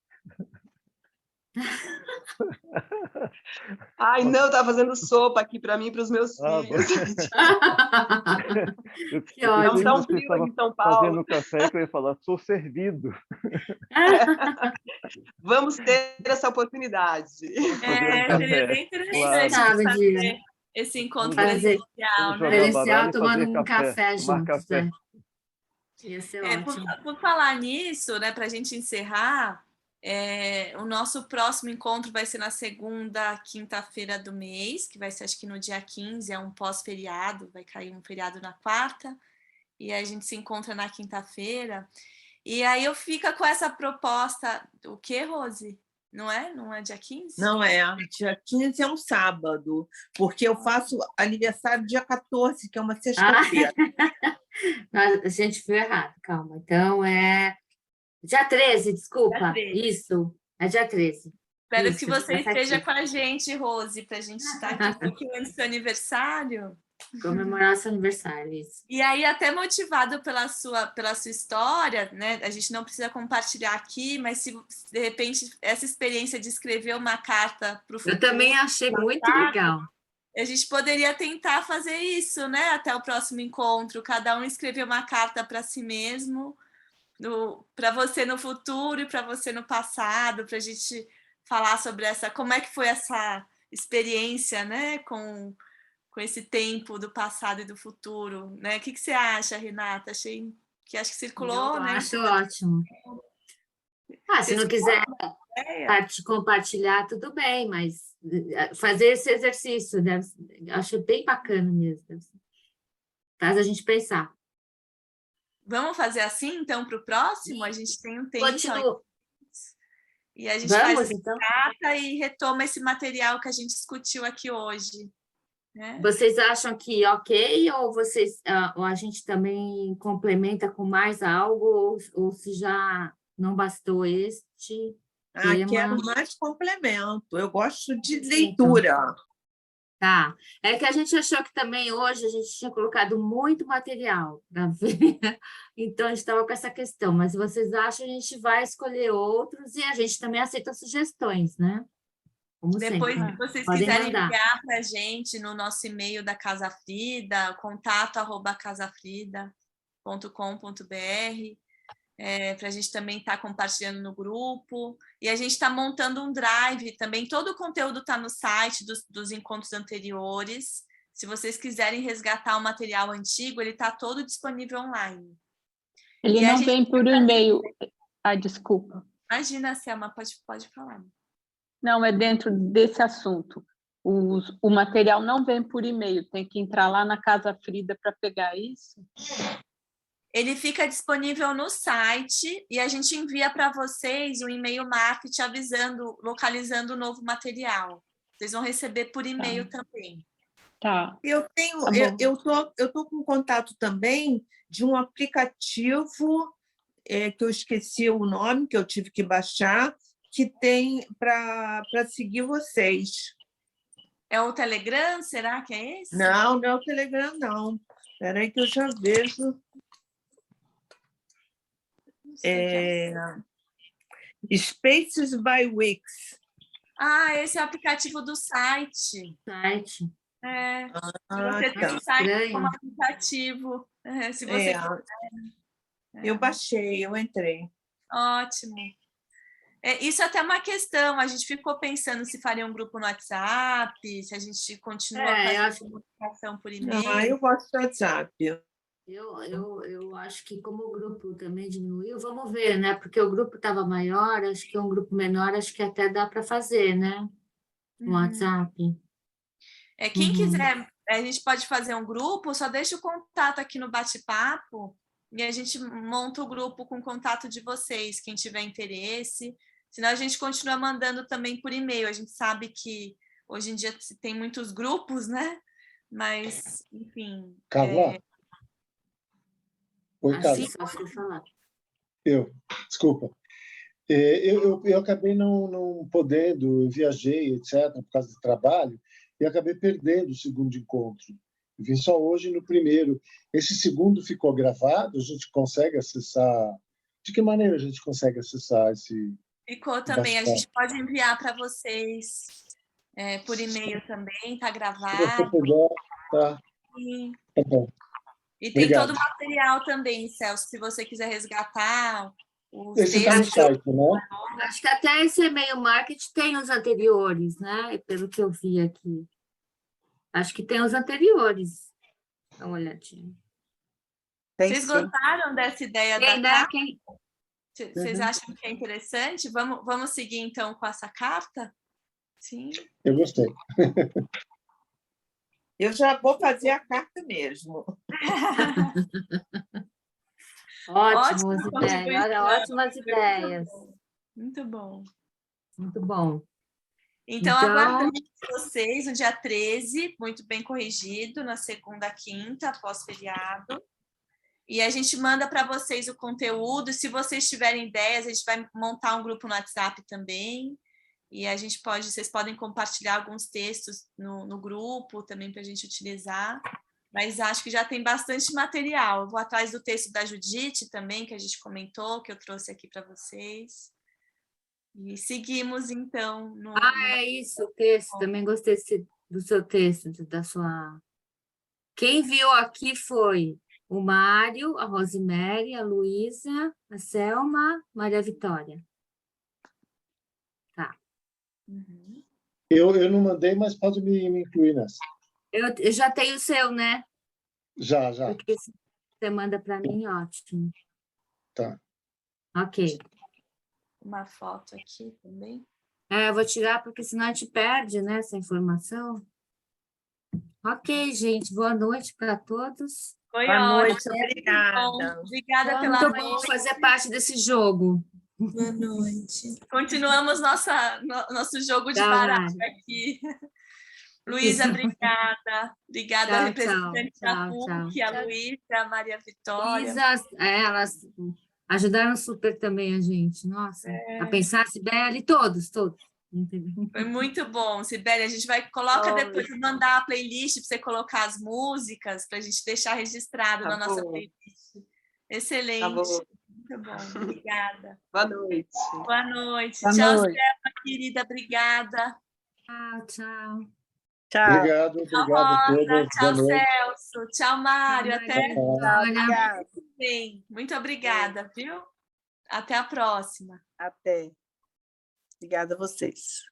Ai, não, tá fazendo sopa aqui para mim e para os meus filhos. Que Eu Não pensei que tão você frio estava aqui em São Paulo. fazendo café que eu ia falar, sou servido. Vamos ter essa oportunidade. Vamos fazer um Seria café. bem Quem interessante sabe, fazer Diana? esse encontro Vamos Fazer presencial, jogar né? presencial baralho e tomando fazer um café tomar juntos, café. né? Ia ser ótimo. Por falar nisso, né, para a gente encerrar, o nosso próximo encontro vai ser na segunda quinta-feira do mês, que vai ser acho que no dia 15, é um pós-feriado, vai cair um feriado na quarta, e aí a gente se encontra na quinta-feira. E aí eu fico com essa proposta, o quê, Rose? Não é? Não é dia 15? Não é, dia 15 é um sábado, porque eu faço aniversário dia 14, que é uma sexta-feira. A gente viu errado, calma. Então, é dia 13, desculpa. Dia 13. Isso, é dia 13. Espero Isso, que você tá esteja certinho. com a gente, Rose, para a gente estar aqui um pouquinho antes do seu aniversário. Comemorar seu aniversário, isso. E aí, até motivado pela sua história, né? A gente não precisa compartilhar aqui, mas se de repente essa experiência de escrever uma carta para o futuro. Eu também achei muito legal. A gente poderia tentar fazer isso, né? Até o próximo encontro, cada um escrever uma carta para si mesmo, para você no futuro e para você no passado, para a gente falar sobre como é que foi essa experiência, né? Com esse tempo do passado e do futuro, né? O que você acha, Renata? Acho que circulou, Eu né? acho ótimo. Se não quiser compartilhar, tudo bem, mas fazer esse exercício, acho bem bacana mesmo. Faz a gente pensar. Vamos fazer assim, então, para o próximo? A gente tem um tempo. Continua. E a gente Vamos, faz então? carta e retoma esse material que a gente discutiu aqui hoje. Né? Vocês acham que ok, ou a gente também complementa com mais algo, ou se já não bastou este tema? Quero mais complemento. Eu gosto de leitura. Tá. É que a gente achou que também hoje a gente tinha colocado muito material para ver, então a gente estava com essa questão, mas se vocês acham, a gente vai escolher outros e a gente também aceita sugestões, né? Como Depois, sempre. se vocês Podem quiserem mandar. enviar para a gente no nosso e-mail da Casa Frida, contato@casafrida.com.br, para a gente também estar compartilhando no grupo. E a gente está montando um drive também. Todo o conteúdo está no site dos encontros anteriores. Se vocês quiserem resgatar o material antigo, ele está todo disponível online. Ele não vem por e-mail. Ai, desculpa. Imagina, Selma, pode falar. Não, é dentro desse assunto. O material não vem por e-mail, tem que entrar lá na Casa Frida para pegar isso? Ele fica disponível no site e a gente envia para vocês um e-mail marketing avisando, localizando o novo material. Vocês vão receber por e-mail também. Tá. Eu tô com contato também de um aplicativo que eu esqueci o nome, que eu tive que baixar, que tem para seguir vocês. É o Telegram? Será que é esse? Não é o Telegram, não. Espera aí que eu já vejo. Spaces by Wix. Esse é o aplicativo do site. Site. Você tem o site como aplicativo. Se você quiser. Eu baixei, eu entrei. Ótimo. Isso é até uma questão. A gente ficou pensando se faria um grupo no WhatsApp, se a gente continua fazendo comunicação por e-mail. Eu gosto do WhatsApp. Eu acho que como o grupo também diminuiu, vamos ver, né? Porque o grupo estava maior, acho que um grupo menor, acho que até dá para fazer, né? No WhatsApp. Quem quiser, a gente pode fazer um grupo, só deixa o contato aqui no bate-papo e a gente monta o grupo com o contato de vocês, quem tiver interesse. Senão a gente continua mandando também por e-mail. A gente sabe que hoje em dia tem muitos grupos, né? Mas, enfim... Carla? Oi, Carla. Desculpa. Eu acabei não podendo, eu viajei, etc., por causa do trabalho, e acabei perdendo o segundo encontro. Eu vim só hoje no primeiro. Esse segundo ficou gravado? A gente consegue acessar? De que maneira a gente consegue acessar esse Ficou também. A Bastante. gente pode enviar para vocês por e-mail também, tá Se você gravado. puder, tá, E, tá bom. e tem Obrigado. todo o material também, Celso, se você quiser resgatar os Esse está no textos. site, né? Acho que até esse e-mail marketing tem os anteriores, né? Pelo que eu vi aqui. Acho que tem os anteriores. Dá uma olhadinha. Tem Vocês sim. gostaram dessa ideia Tem, da né? carta? Vocês acham que é interessante? Vamos seguir, então, com essa carta? Sim. Eu gostei. Eu já vou fazer a carta mesmo. Ótimas Ótima ideias. Olha, contribuição. ótimas ideias. Muito bom. Muito bom. Então, Então, aguardamos vocês no dia 13, muito bem corrigido, na segunda, quinta, após feriado. E a gente manda para vocês o conteúdo. Se vocês tiverem ideias, a gente vai montar um grupo no WhatsApp também. E a gente vocês podem compartilhar alguns textos no grupo também para a gente utilizar. Mas acho que já tem bastante material. Eu vou atrás do texto da Judite também, que a gente comentou, que eu trouxe aqui para vocês. E seguimos, então. é isso, o texto. Também gostei do seu texto, da sua... Quem viu aqui foi o Mário, a Rosemary, a Luísa, a Selma, Maria Vitória. Tá. Uhum. Eu não mandei, mas pode me incluir nessa. Eu já tenho o seu, né? Já. Porque se você manda para mim, ótimo. Tá. Ok. Uma foto aqui também. Eu vou tirar, porque senão a gente perde, né, essa informação. Ok, gente. Boa noite para todos. Foi Boa noite, ótimo. obrigada. Obrigada pela Muito bom fazer parte desse jogo. Boa noite. Continuamos nosso jogo de Tchau, baralho Mari. aqui. Luísa, obrigada. Obrigada, Tchau, representante da tchau. PUC, a Luísa, a Maria Vitória. Luísa, elas ajudaram super também a gente. Nossa, a pensar, Sibeli, todos. Entendeu? Foi muito bom, Sibeli. A gente coloca depois, mandar a playlist para você colocar as músicas, para a gente deixar registrado na nossa playlist. Excelente. Tá bom. Muito bom, obrigada. Boa noite. Boa noite. Boa Tchau, noite. Selma, querida. Obrigada. Tchau. Tchau. Obrigado Tchau, a todos. Rosa. Tchau, Boa noite. Celso. Tchau, Mário. Até Olha, bem. Muito obrigada, viu? Até a próxima. Até. Obrigada a vocês.